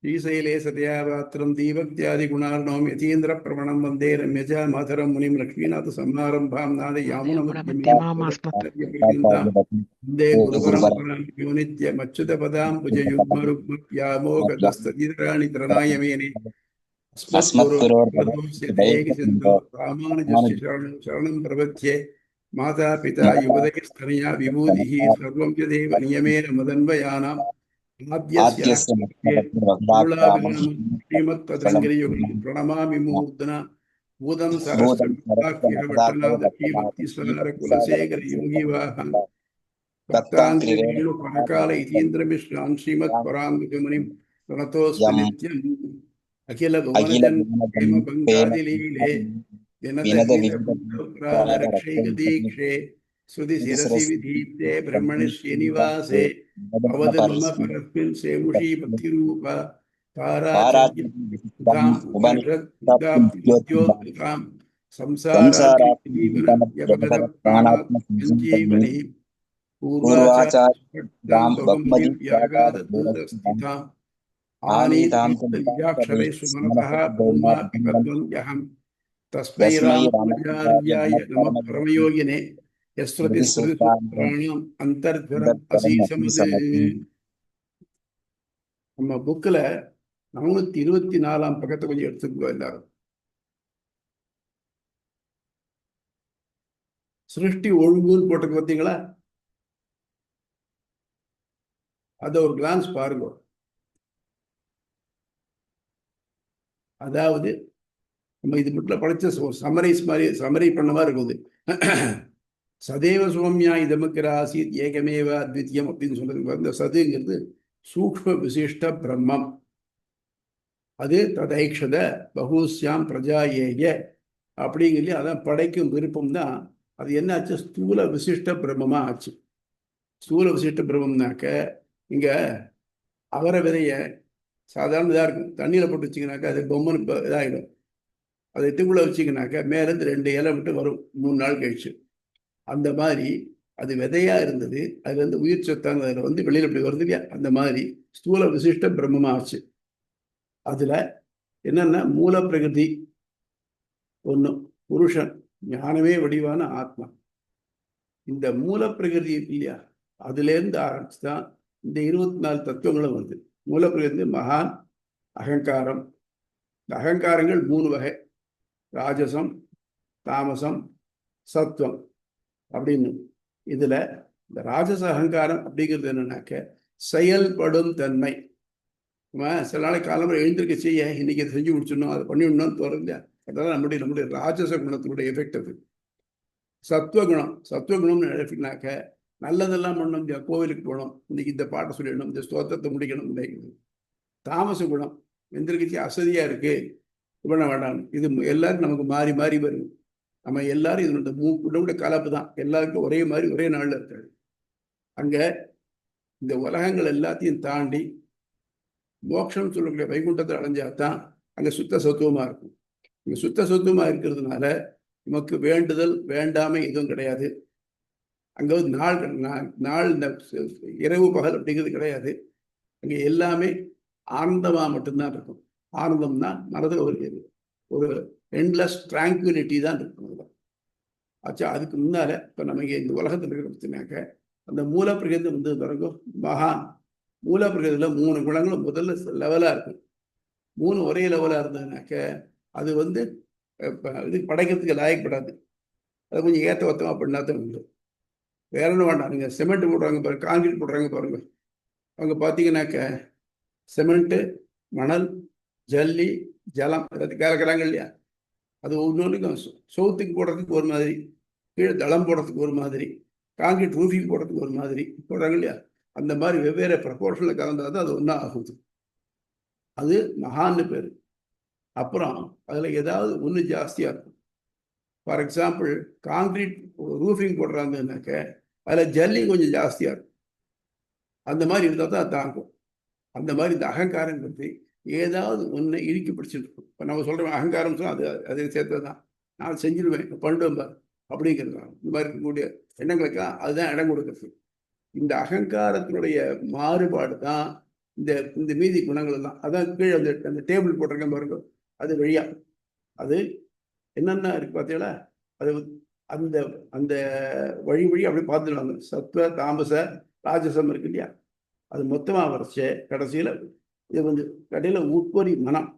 श्रीशैले सत्यापात्रं दीपत्यादिगुणार्णवं यतीन्द्रप्रवणं वन्दे रम्यजा मातरं मुनिं लक्ष्मीनाथसमारम्भां नादयामुनमध्यमां वन्दे गुरुपरम्परां यो नित्यमच्युतपदाम्बुजयुग्मरुग्मव्यामोहतस्तदितराणि तृणाय मेने अस्मद्गुरोर्भगवतोऽस्य दयैकसिन्धो रामानुजस्य शरणं प्रपद्ये माता पिता युवदयस्तनया विभूतिः सर्वं यदेव नियमेन मदन्वयानाम् श्रीमत्पतञ्जलियुगलं प्रणमामि मूर्धना भूतं सरस्वतीभक्तिसारकुलशेखर योगिवाहं भक्ताङ्ग्रिरेणुपरकाल इतीन्द्रमिश्रान् श्रीमत्पराङ्गुजमुनिं प्रणतोऽस्मि नित्यम् अखिल भुवनजन्मबङ्गादिलीले विनदविधरक्षैकदीक्षे श्रुतिशिरसि विधीते ब्रह्मणि श्रीनिवासे अवधर्म परस्मिन् सेमुषी भक्तिरूप ताराचर्योद्धां संसारात्मजीवनी पूर्वाचार्यां बहुमतिव्यागादूरस्थिताम् आनीताक्षरे सुमनतः ब्रह्मा पिबध्वन्यहं तस्मै रामानुजार्याय नमः परमयोगिने यस्रुतिस्मृतिसूत्राणाम् अन्तर्ज्वरम् असीसमदे. நம்ம புக்கில் 424 பக்கத்தை கொஞ்சம் எடுத்துக்கோ எல்லாரும். சிருஷ்டி ஒழுங்குன்னு போட்டிருக்கு பார்த்தீங்களா? அதை ஒரு கிளான்ஸ் பாருங்க. அதாவது நம்ம இது மட்டும் படித்த சமரைஸ் மாதிரி சமரி பண்ண மாதிரி இருக்குது. சதேவ சோம்யா இதமுக்கிற ஆசீத் ஏகமேவ அத்வித்தியம் அப்படின்னு சொல்றது. இந்த சதுங்கிறது சூக்ஷ்ம விசிஷ்ட பிரம்மம். அது ததைக்ஷத பகூஸ்யாம் பிரஜா ஏக அப்படிங்கிறது அதான் படைக்கும் விருப்பம் தான். அது என்ன ஆச்சு? ஸ்தூல விசிஷ்ட பிரம்மமா ஆச்சு. ஸ்தூல விசிஷ்ட பிரம்மம்னாக்க இங்க அவரை விதைய சாதாரண இதாக இருக்கும். தண்ணியில் போட்டு வச்சிங்கனாக்கா அது பொம்மன் இதாகிடும். அதை எட்டுக்குள்ளே வச்சிங்கனாக்கா மேலேருந்து 2 இலை விட்டு வரும் 3 நாள் கழிச்சு. அந்த மாதிரி அது விதையா இருந்தது. அதுலேருந்து உயிர் சத்தாங்க அதில் வந்து வெளியில் இப்படி வருது இல்லையா? அந்த மாதிரி ஸ்தூல விசிஷ்ட பிரம்மமா ஆச்சு. அதில் என்னென்னா மூல பிரகிருதி ஒன்று, புருஷன் ஞானமே வடிவான ஆத்மா. இந்த மூல பிரகிருதி இல்லையா, அதுலேருந்து ஆரம்பிச்சு தான் இந்த 24 தத்துவங்களும் வருது. மூல பிரகிருதி மகான், அகங்காரம். இந்த அகங்காரங்கள் 3 வகை: ராஜசம், தாமசம், சத்வம் அப்படின்னு. இதில் இந்த ராஜச அகங்காரம் அப்படிங்கிறது என்னன்னாக்க செயல்படும் தன்மை. சில நாளைக்கு காலம்பரம் எழுந்திருக்க செய்ய இன்னைக்கு அதை செஞ்சு முடிச்சிடணும், அதை பண்ணிவிடணும்னு தோறது இல்லையா? அதெல்லாம் நம்முடைய ராஜச குணத்தினுடைய எஃபெக்ட் அது. சத்வகுணம், சத்வகுணம்னு எடுத்துக்கினாக்க நல்லதெல்லாம் பண்ணணும். கோவிலுக்கு போகணும், இன்னைக்கு இந்த பாட்டை சொல்லிடணும், இந்த ஸ்தோத்திரத்தை முடிக்கணும். தாமச குணம், எந்திரிக்கச்சி அசதியாக இருக்கு, பண்ண வேண்டாம். இது எல்லாரும் நமக்கு மாறி மாறி வரும். நம்ம எல்லாரும் இதனுடைய மூக்கூட கலப்பு தான். எல்லாருக்கும் ஒரே மாதிரி ஒரே நாளில் இருக்காது. அங்கே இந்த உலகங்கள் எல்லாத்தையும் தாண்டி மோட்சம் சொல்லக்கூடிய வைகுண்டத்தை அடைஞ்சாதான் அங்கே சுத்த சத்துவமாக இருக்கும். இங்கே சுத்த சத்துவமாக இருக்கிறதுனால நமக்கு வேண்டுதல் வேண்டாமை எதுவும் கிடையாது. அங்கே வந்து நாள் இந்த இரவு பகல் அப்படிங்கிறது கிடையாது. அங்கே எல்லாமே ஆனந்தமாக மட்டும்தான் இருக்கும். ஆனந்தம்னா மனதில் ஒரு எண்ட்லெஸ் ட்ராங்குலிட்டி தான் இருக்கும். ஆச்சா, அதுக்கு முன்னால இப்போ நம்ம இங்கே இந்த உலகத்தில் இருக்கிற பற்றினாக்க அந்த மூல பிரகிருதி வந்து பிறகு மகான். மூல பிரகிருதியில் 3 குணங்களும் முதல்ல லெவலாக இருக்கும். 3 ஒரே லெவலாக இருந்ததுனாக்க அது வந்து இது படைக்கிறதுக்கு லாயக்கப்படாது. அது கொஞ்சம் ஏற்ற ஒத்தமாக பண்ணாதான் உண்டு. வேற ஒன்றும் வேண்டாம். நீங்கள் சிமெண்ட் போடுறாங்க பாருங்க, கான்கிரீட் போடுறாங்க பாருங்க. அவங்க பார்த்தீங்கன்னாக்க சிமெண்ட்டு, மணல், ஜல்லி, ஜலம் கலக்கிறாங்க இல்லையா? அது ஒவ்வொன்றுக்கும் சவுத்துக்கு போடுறதுக்கு ஒரு மாதிரி, கீழே தளம் போடுறதுக்கு ஒரு மாதிரி, கான்கிரீட் ரூஃபிங் போடுறதுக்கு ஒரு மாதிரி போடுறாங்க இல்லையா? அந்த மாதிரி வெவ்வேறு ப்ரப்போர்ஷனில் கலந்தால் தான் அது ஒன்றா ஆகுது. அது மகான்னு பேர். அப்புறம் அதில் ஏதாவது ஒன்று ஜாஸ்தியாக இருக்கும். ஃபார் எக்ஸாம்பிள் கான்கிரீட் ரூஃபிங் போடுறாங்கன்னாக்க அதில் ஜல்லி கொஞ்சம் ஜாஸ்தியாக இருக்கும். அந்த மாதிரி இருந்தால் தான் தாங்கும். அந்த மாதிரி இந்த அகங்காரம் பற்றி ஏதாவது ஒன்று இறுக்கி பிடிச்சிட்டு இருக்கும். இப்போ நம்ம சொல்கிறோம் அகங்காரம் சொன்னால் அதை சேர்த்து தான் நான் செஞ்சிடுவேன், பண்ணுவேன் பார் அப்படிங்கிறது. இந்த மாதிரி இருக்கக்கூடிய எண்ணங்களுக்கா அதுதான் இடம் கொடுக்குறது. இந்த அகங்காரத்தினுடைய மாறுபாடு தான் இந்த இந்த மீதி குணங்கள் எல்லாம். அதான் கீழே அந்த டேபிள் போட்டிருக்கேன் பாருங்க, அது வழியா அது என்னென்ன இருக்கு பார்த்தீங்களா, அது அந்த அந்த வழி வழி அப்படியே பார்த்துடுவாங்க. சத்வ தாமச ராஜசம் இருக்கு இல்லையா, அது மொத்தமாக வரைச்சு கடைசியில் இது வந்து கடையில் உட்பொறி மனம்.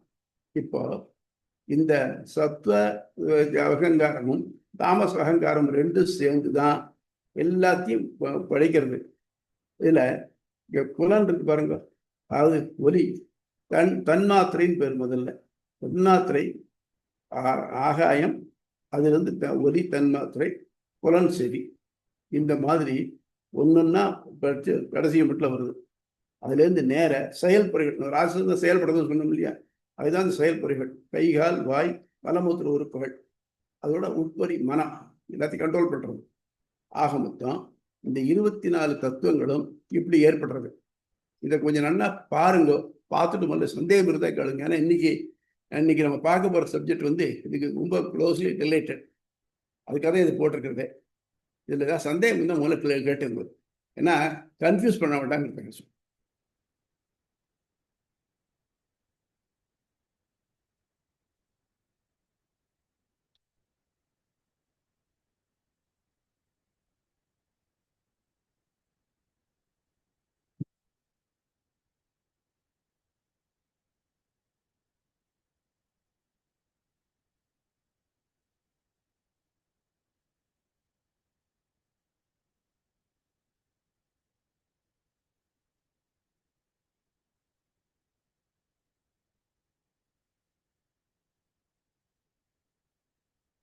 இப்போ இந்த சத்வ அகங்காரமும் தாமச அகங்காரம் ரெண்டும் சேர்ந்து தான் எல்லாத்தையும் படைக்கிறது. இதுல இங்க புலன் இருக்கு பாருங்க, அதாவது ஒலி தன்மாத்திரைன்னு பேர். முதல்ல தன்மாத்திரை ஆகாயம், அதிலிருந்து ஒலி தன்மாத்திரை, புலன் செவி. இந்த மாதிரி ஒன்னொன்னா கடைசி மட்டும் வருது. அதுலேருந்து நேர செயல்புறைகள், ராச செயல்படுறதுன்னு சொன்னோம் இல்லையா, அதுதான் இந்த செயல்புறைகள். கைகால் வாய் மலமூத்திர உறுப்புகள், அதோட உட்பொறி மனம் எல்லாத்தையும் கண்ட்ரோல் பண்றது. ஆக மொத்தம் இந்த 24 தத்துவங்களும் இப்படி ஏற்படுறது. இதை கொஞ்சம் நல்லா பாருங்க, பார்த்துட்டு முதல்ல சந்தேகம் இருந்தா கேளுங்க. ஏன்னா இன்னைக்கு நம்ம பார்க்க போற சப்ஜெக்ட் வந்து இதுக்கு ரொம்ப க்ளோஸ்லி ரிலேட்டட். அதுக்காக இது போட்டிருக்கிறது. இதுல ஏதாவது சந்தேகம் இருந்தால் முதல்ல கேட்டுங்க, ஏன்னா கன்ஃபியூஸ் பண்ண வேண்டாம்.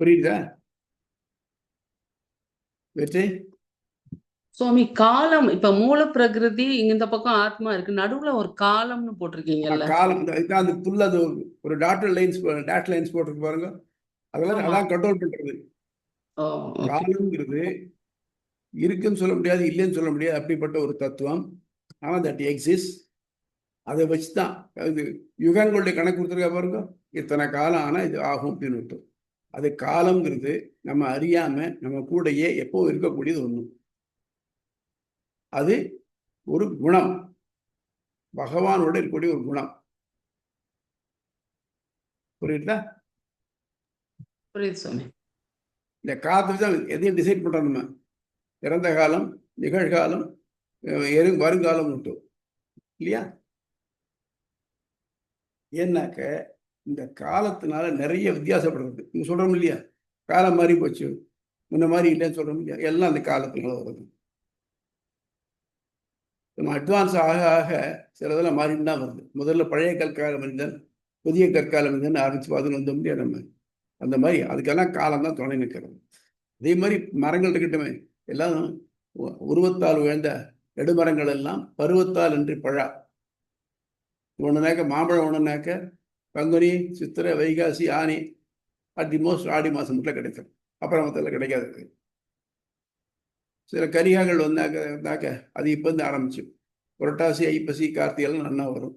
புரியுதா வெற்றி? சுவாமி, காலம் இப்ப மூல பிரகிருதி இந்த பக்கம் ஆத்மா இருக்கு, நடுவுல ஒரு காலம்னு போட்டிருக்கீங்கல்ல. காலம் அந்த புல்ல அது ஒரு டாட் லைன்ஸ் போட்டிருக்கு பாருங்க, அதெல்லாம் அதான் கண்ட்ரோல் பண்றது. காலம்ங்கிறது இருக்குன்னு சொல்ல முடியாது, இல்லைன்னு சொல்ல முடியாது, அப்படிப்பட்ட ஒரு தத்துவம். ஆனால் தட் எக்ஸிஸ்ட். அதை வச்சுதான் அது யுகங்களுடைய கணக்கு கொடுத்துருக்கா பாருங்க, இத்தனை காலம் ஆனால் இது ஆகும் அப்படின்னு. அது காலம்ங்கிறது நம்ம அறியாம நம்ம கூடயே எப்போ இருக்கக்கூடியது ஒண்ணு. அது ஒரு குணம், பகவானோட இருக்கக்கூடிய ஒரு குணம். புரியுதா? புரியுது சுவாமி. இந்த காலத்துல தான் எதையும் டிசைட் பண்றோம் நம்ம. இறந்த காலம், நிகழ்காலம், வருங்காலம் உண்டு இல்லையா? ஏன்னாக்க இந்த காலத்தினால நிறைய வித்தியாசப்படுறது. நீங்க சொல்றோம் இல்லையா, காலம் மாறி போச்சு, முன்ன மாதிரி இல்லைன்னு சொல்றோம் இல்லையா, எல்லாம் அந்த காலத்தினால வருது. நம்ம அட்வான்ஸ் ஆக ஆக சிலதெல்லாம் மாறிட்டு தான் வருது. முதல்ல பழைய கற்கால மனிதன், புதிய கற்கால மனிதன் ஆரம்பிச்சு பார்த்துன்னு வந்த முடியாது நம்ம. அந்த மாதிரி அதுக்கெல்லாம் காலம் தான் துணை நிற்கிறது. அதே மாதிரி மரங்கள் இருக்கட்டுமே, எல்லாம் உருவத்தால் உயர்ந்த நெடுமரங்கள் எல்லாம் பருவத்தால் என்று பழா. ஒன்றுனாக்க மாம்பழம், ஒன்றுனாக்க பங்குனி சித்திரை வைகாசி ஆனி, அட் தி மோஸ்ட் ஆடி மாதம் மட்டும் கிடைக்கும், அப்புறம் மொத்தத்தில் கிடைக்காது. சில கரிகாகள் வந்தாக்க அது இப்போ வந்து ஆரம்பிச்சு புரட்டாசி ஐப்பசி கார்த்திகெல்லாம் நல்லா வரும்.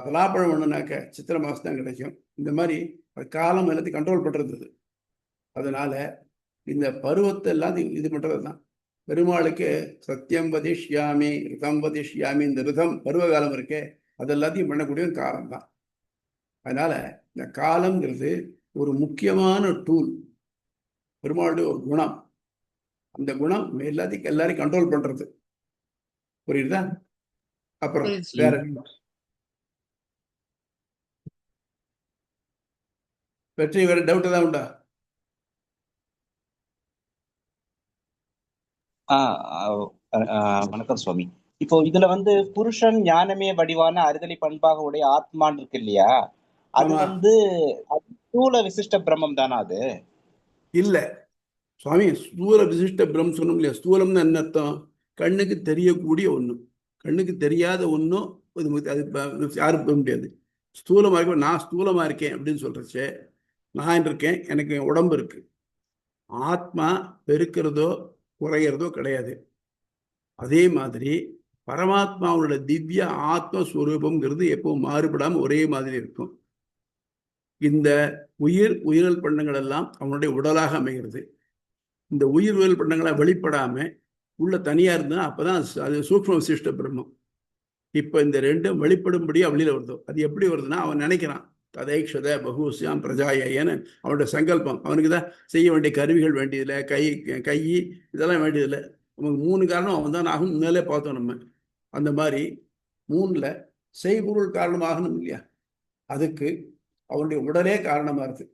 பலாப்பழம் ஒன்றுனாக்க சித்திரை மாதம் தான் கிடைக்கும். இந்த மாதிரி காலம் எல்லாத்தையும் கண்ட்ரோல் பண்ணுறது. அதனால இந்த பருவத்தை எல்லாத்தையும் இது பண்ணுறது தான். பெருமாளுக்கு சத்தியம் வதிஷ்யாமி ரிதம் வதிஷ்யாமி, இந்த ரிதம் பருவ காலம் இருக்கே, அது எல்லாத்தையும் பண்ணக்கூடிய காலம் தான். அதனால இந்த காலம்ங்கிறது ஒரு முக்கியமான டூல், பெருமாளுடைய ஒரு குணம். அந்த குணம் எல்லாரையும் கண்ட்ரோல் பண்றது. புரியுதா? அப்புறம் வேற வெற்றி, வேற டவுட் ஏதாவது உண்டா? வணக்கம் சுவாமி. இப்போ இதுல வந்து புருஷன் ஞானமே வடிவான அறுதலை பண்பாக உடைய ஆத்மான் இருக்கு இல்லையா, அது வந்து ஸ்தூல விசிஷ்ட பிரம்மம் தானா? அது இல்ல சுவாமி, ஸ்தூல விசிஷ்ட பிரம்மம் சொன்னோம் இல்லையா. ஸ்தூலம்னு என்ன அர்த்தம்? கண்ணுக்கு தெரியக்கூடிய ஒண்ணு, கண்ணுக்கு தெரியாத ஒன்றும் அது யாரும் போக முடியாது. ஸ்தூலமா இருக்க, நான் ஸ்தூலமா இருக்கேன் அப்படின்னு சொல்றச்சே, நான் இருக்கேன், எனக்கு உடம்பு இருக்கு. ஆத்மா பெருக்கிறதோ குறைகிறதோ கிடையாது. அதே மாதிரி பரமாத்மாவோட திவ்ய ஆத்மஸ்வரூபம்ங்கிறது எப்பவும் மாறுபடாம ஒரே மாதிரி இருக்கும். இந்த உயிரல் பண்ணங்கள் எல்லாம் அவனுடைய உடலாக அமைகிறது. இந்த உயிர் பண்ணங்களை வெளிப்படாம உள்ள தனியா இருந்தா அப்பதான் அது சூக்ஷ்ம விசிஷ்ட பிரம்மம். இப்போ இந்த ரெண்டும் வெளிப்படும்படியா வெளியில வருது. அது எப்படி வருதுன்னா, அவன் நினைக்கிறான் ததைக்ஷத பகுஸ்யாம் பிரஜாயன்னு அவனோட சங்கல்பம். அவனுக்கு தான் செய்ய வேண்டிய கருவிகள் வேண்டியதில்லை, கை இதெல்லாம் வேண்டியதில்லை. நமக்கு 3 காரணம் அவன் தான் ஆகும். முன்னாலே பார்த்தோம் நம்ம. அந்த மாதிரி 3ல செய்பொருள் காரணமாகணும் இல்லையா, அதுக்கு அவனுடைய உடலே காரணமா இருக்கு.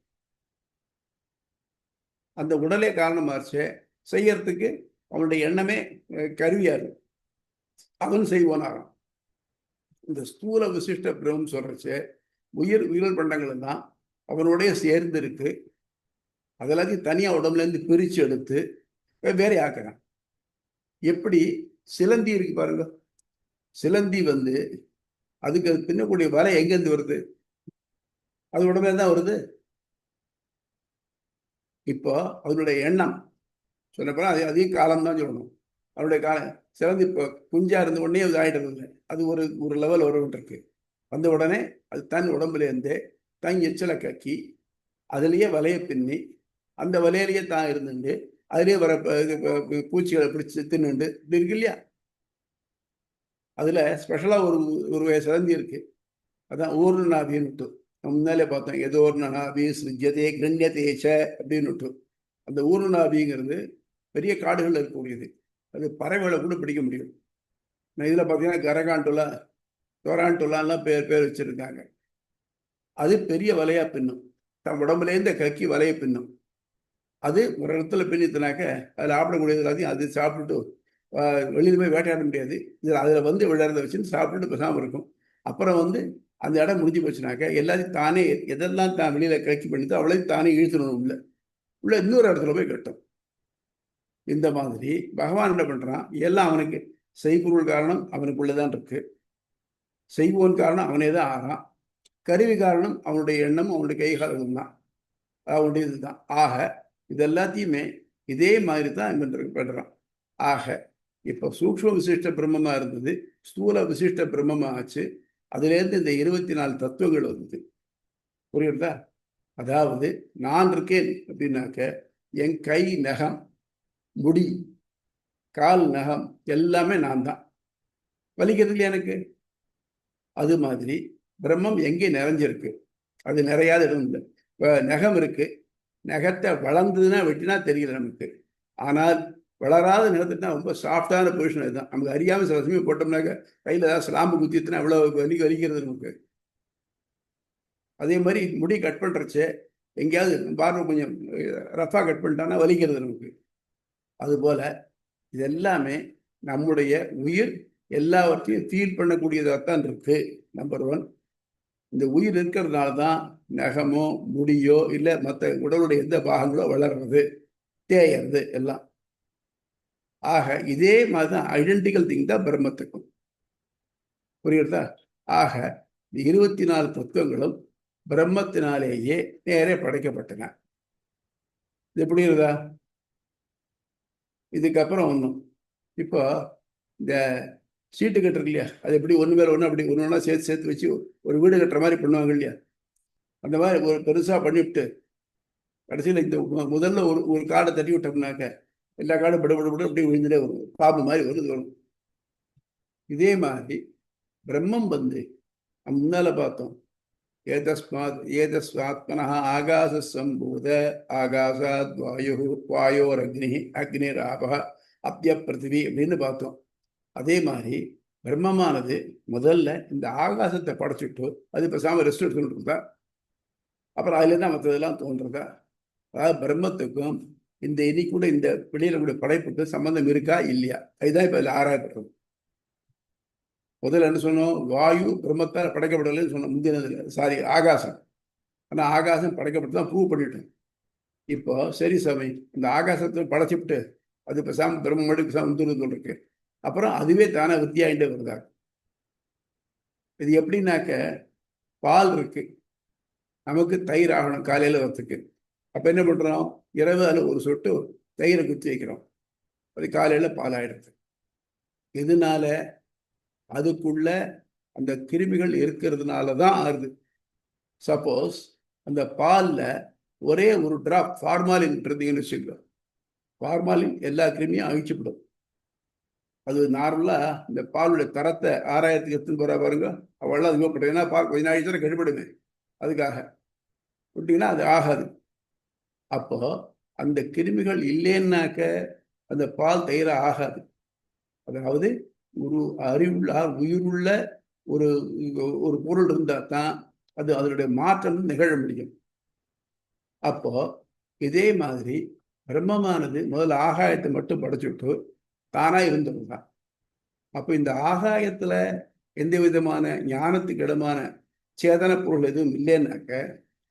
அந்த உடலே காரணமா இருச்சு செய்யறதுக்கு அவனுடைய எண்ணமே கருவியா இருக்கு. அவன் செய்வானாகும். இந்த ஸ்தூல விசிஷ்ட பிரம்மம் சொல்றச்சு உயிர் பண்டங்கள் தான் அவனுடைய சேர்ந்து இருக்கு. அதெல்லாத்தையும் தனியா உடம்புல இருந்து பிரிச்சு எடுத்து வேற ஆக்குறான். எப்படி சிலந்தி இருக்கு பாருங்க. சிலந்தி அதுக்கு அது பின்னக்கூடிய வலை எங்கேருந்து வருது? அது உடம்புல தான் வருது. இப்போ அதனுடைய எண்ணம் சொன்னப்போ அதையும் காலம் தான் சொல்லணும். அவனுடைய காலம் சிலந்தி இப்போ குஞ்சா இருந்த உடனே அது ஆகிட்டு இல்லை. அது ஒரு லெவல் வருவன்றிருக்கு. வந்த உடனே அது தன் உடம்புலேருந்து தன் எச்சலை கக்கி அதுலேயே வலையை பின்னி அந்த வலையிலேயே தான் இருந்துட்டு அதுலேயே வர பூச்சிகளை பிடிச்சி தின்னுண்டு இப்படி இருக்கு இல்லையா. அதில் ஸ்பெஷலாக ஒரு சிலந்தி இருக்கு. அதான் ஊர்ணநாபின்னுட்டு நம்ம முன்னாலே பார்த்தோம். ஏதோ ஒரு நாபி சிருஜ்யதே கிரண்யதேச்ச அப்படின்னுட்டு. அந்த ஊர்ணநாபிங்கிறது பெரிய காடுகளில் இருக்கக்கூடியது. அது பறவைகளை கூட பிடிக்க முடியும். நான் இதில் பார்த்தீங்கன்னா கரகாண்டுலா டொராண்டுலான்லாம் பேர் வச்சுருக்காங்க. அது பெரிய வலையா பின்னும். தன் உடம்புலேருந்து கக்கி வலையை பின்னும். அது ஒரு இடத்துல பின்னித்தினாக்க அதில் சாப்பிடக்கூடியது எல்லாத்தையும் அது சாப்பிட்டுட்டு வெளியில் போய் வேட்டையாட முடியாது. அதில் விழுறத வச்சுன்னு சாப்பிட்டுட்டு பேசாமல் இருக்கும். அப்புறம் அந்த இடம் முடிஞ்சு போச்சுனாக்க எல்லாத்தையும் தானே எதெல்லாம் தான் வெளியில் கக்கி பண்ணிட்டு அவளையும் தானே இழுத்துடணும். உள்ள இன்னொரு இடத்துல போய் கட்டும். இந்த மாதிரி பகவான் என்ன பண்ணுறான், எல்லாம் அவனுக்கு செய்பொருள் காரணம் அவனுக்குள்ளதான் இருக்கு. செய்வோன் காரணம் அவனே தான் ஆகிறான். கருவி காரணம் அவனுடைய எண்ணம், அவனுடைய கைகாலம் தான், அவனுடைய இதுதான். ஆக இது எல்லாத்தையுமே இதே மாதிரி தான் இவன் பண்றான். ஆக இப்போ சூக்ஷ்ம விசிஷ்ட பிரம்மமா இருந்தது, ஸ்தூல விசிஷ்ட பிரம்மமா ஆச்சு. அதுலேருந்து இந்த 24 தத்துவங்கள் வந்தது. புரியுறதா? அதாவது நான் இருக்கேன் அப்படின்னாக்க என் கை நகம், முடி, கால் நகம் எல்லாமே நான் தான். வலிக்கிறது இல்லையா எனக்கு? அது மாதிரி பிரம்மம் எங்கே நிறைஞ்சிருக்கு, அது நிறையாத இடம் இல்லை. நகம் இருக்கு, நகத்தை வளர்ந்ததுன்னா வெட்டினா தெரியல நமக்கு. ஆனால் வளராத நிலத்துனா ரொம்ப சாஃப்டான பொசிஷன். அதுதான் நமக்கு அறியாமல் சில சமயம் போட்டோம்னாக்க கையில் ஏதாவது ஸ்லாம்பு குத்திட்டுனா எவ்வளோ வலிக்கிறது நமக்கு. அதே மாதிரி முடி கட் பண்ணுறச்சு எங்கேயாவது பார்வை கொஞ்சம் ரஃபாக கட் பண்ணிட்டான்னா வலிக்கிறது நமக்கு. அதுபோல் இது எல்லாமே நம்முடைய உயிர் எல்லாவற்றையும் ஃபீல் பண்ணக்கூடியதாகத்தான் இருக்கு. நம்பர் 1. இந்த உயிர் இருக்கிறதுனால தான் நகமோ முடியோ இல்லை மற்ற உடலுடைய எந்த பாகங்களோ வளர்றது, தேயறது எல்லாம். ஆக இதே மாதிரி தான் ஐடென்டிக்கல் திங் தான் பிரம்மத்துக்கும். புரியுறதா? ஆக இந்த 24 தத்துவங்களும் பிரம்மத்தினாலேயே நேரே படைக்கப்பட்டன. இது புரியுறதா? இதுக்கப்புறம் ஒன்றும் இப்போ இந்த சீட்டு கட்டுறது இல்லையா, அது எப்படி ஒன்று மேலே ஒன்று அப்படி ஒன்று ஒன்றா சேர்த்து வச்சு ஒரு வீடு கட்டுற மாதிரி பண்ணுவாங்க இல்லையா. அந்த மாதிரி ஒரு பெருசாக பண்ணிவிட்டு கடைசியில் இந்த முதல்ல ஒரு காடை தட்டி விட்டோம்னாக்க எல்லா காடும் படுபடு அப்படி விழுந்துட்டே வரும், பாம்பு மாதிரி வரும். இதே மாதிரி பிரம்மம் முன்னால பார்த்தோம். ஏதஸ்மாத்மனா ஆகாச சம்பூத ஆகாசாத் வாயோர் அக்னிர் ஆபா அப்ய பிருத்திவி அப்படின்னு பார்த்தோம். அதே மாதிரி பிரம்மமானது முதல்ல இந்த ஆகாசத்தை படைச்சிட்டு அது பேசாமல் ரெஸ்ட் எடுத்துக்கிட்டு இருந்தா, அப்புறம் அதுல தான் மற்றதெல்லாம் தோன்றதா. அதாவது பிரம்மத்துக்கும் இந்த கூட இந்த வெளியில கூட படைப்புக்கு சம்பந்தம் இருக்கா இல்லையா, அதுதான் இப்ப அதில் ஆராயப்படுறது. முதல்ல என்ன சொன்னோம், வாயு பிரம்மத்தால் படைக்கப்படலைன்னு சொன்னோம் முந்தினதுல. ஆகாசம். ஆனால் ஆகாசம் படைக்கப்பட்டு தான் ப்ரூவ் பண்ணிட்டோம். இப்போ சரி சாமி, இந்த ஆகாசத்தை படைச்சிவிட்டு அது பேசாமல் பிரம்மோடு பேசாமல் இருக்கு. அப்புறம் அதுவே தானே வித்தியாயிட்டே வருதா. இது எப்படின்னாக்க பால் இருக்கு, நமக்கு தயிர் ஆகணும் காலையில் வரத்துக்கு. அப்போ என்ன பண்ணுறோம், இரவு அதில் ஒரு சொட்டு தயிரை குத்தி வைக்கிறோம், அது காலையில் பால் ஆகிடுது. இதனால அதுக்குள்ள அந்த கிருமிகள் இருக்கிறதுனால தான் ஆகுது. சப்போஸ் அந்த பாலில் ஒரே ஒரு டிராப் ஃபார்மாலின் இருந்தீங்கன்னு வச்சுக்கோ, ஃபார்மாலின் எல்லா கிருமியும் அழிச்சுவிடும். அது நார்மலா இந்த பாலுடைய தரத்தை ஆராயத்துக்கு எடுத்துன்னு போறா பாருங்க, அவள் அது போட்டது. ஏன்னா பால் கொஞ்ச நாளைக்கு தான் கெடுபடுமே, அதுக்காக விட்டீங்கன்னா அது ஆகாது. அப்போ அந்த கிருமிகள் இல்லைன்னாக்க அந்த பால் தயிர ஆகாது. அதாவது ஒரு அறிவுள்ள உயிருள்ள ஒரு ஒரு பொருள் இருந்தா தான் அது அதனுடைய மாற்றம் நிகழ முடியும். அப்போ இதே மாதிரி பிரம்மமானது முதல்ல ஆகாயத்தை மட்டும் படைச்சுட்டு தானா இருந்ததுதான். அப்போ இந்த ஆகாயத்துல எந்த விதமான ஞானத்துக்கு இடமான சேதன பொருள் எதுவும் இல்லைன்னாக்க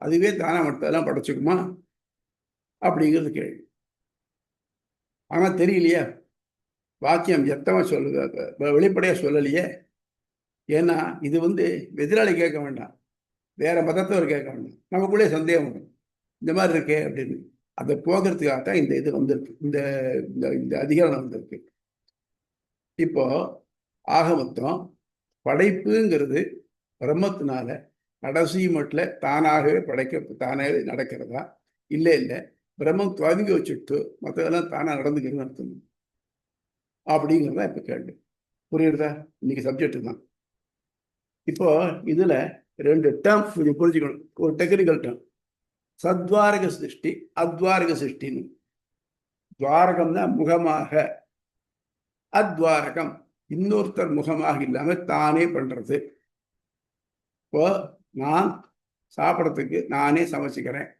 அதுவே தானா மட்டும் படைச்சுக்குமா அப்படிங்கிறது கேள்வி. ஆனா தெரியலையா, வாக்கியம் எத்தனை சொல்லுது, வெளிப்படையா சொல்லலையே. ஏன்னா இது எதிராளி கேட்க வேண்டாம், வேற மதத்தவர் கேட்க வேண்டாம், நமக்குள்ளே சந்தேகம் வரும், இந்த மாதிரி இருக்கே அப்படின்னு. அதை போகிறதுக்காகத்தான் இந்த இது வந்திருக்கு, இந்த இந்த அதிகாரம் வந்திருக்கு. இப்போ ஆக மொத்தம் படைப்புங்கிறது பிரம்மத்தினால கடைசி மட்டும் தானாகவே தானாகவே நடக்கிறதா, இல்லை இல்லை பிரம்மம் துவங்கி வச்சுட்டு மற்றதெல்லாம் தானா நடந்துக்கிறது அர்த்தம் அப்படிங்கிறதா இப்ப கேள்வி. புரியுறதா? இன்னைக்கு சப்ஜெக்ட் தான். இப்போ இதுல 2 டேர்ம் கொஞ்சம் புரிஞ்சுக்கணும், ஒரு டெக்னிக்கல் டேர்ம். சத்வாரக சிருஷ்டி, அத்வாரக சிருஷ்டின்னு. துவாரகம்னா முகமாக, அத்வாரகம் இன்னொருத்தர் முகமாக இல்லாம தானே பண்றது. இப்போ நான் சாப்பிட்றதுக்கு நானே சமைச்சுக்கிறேன்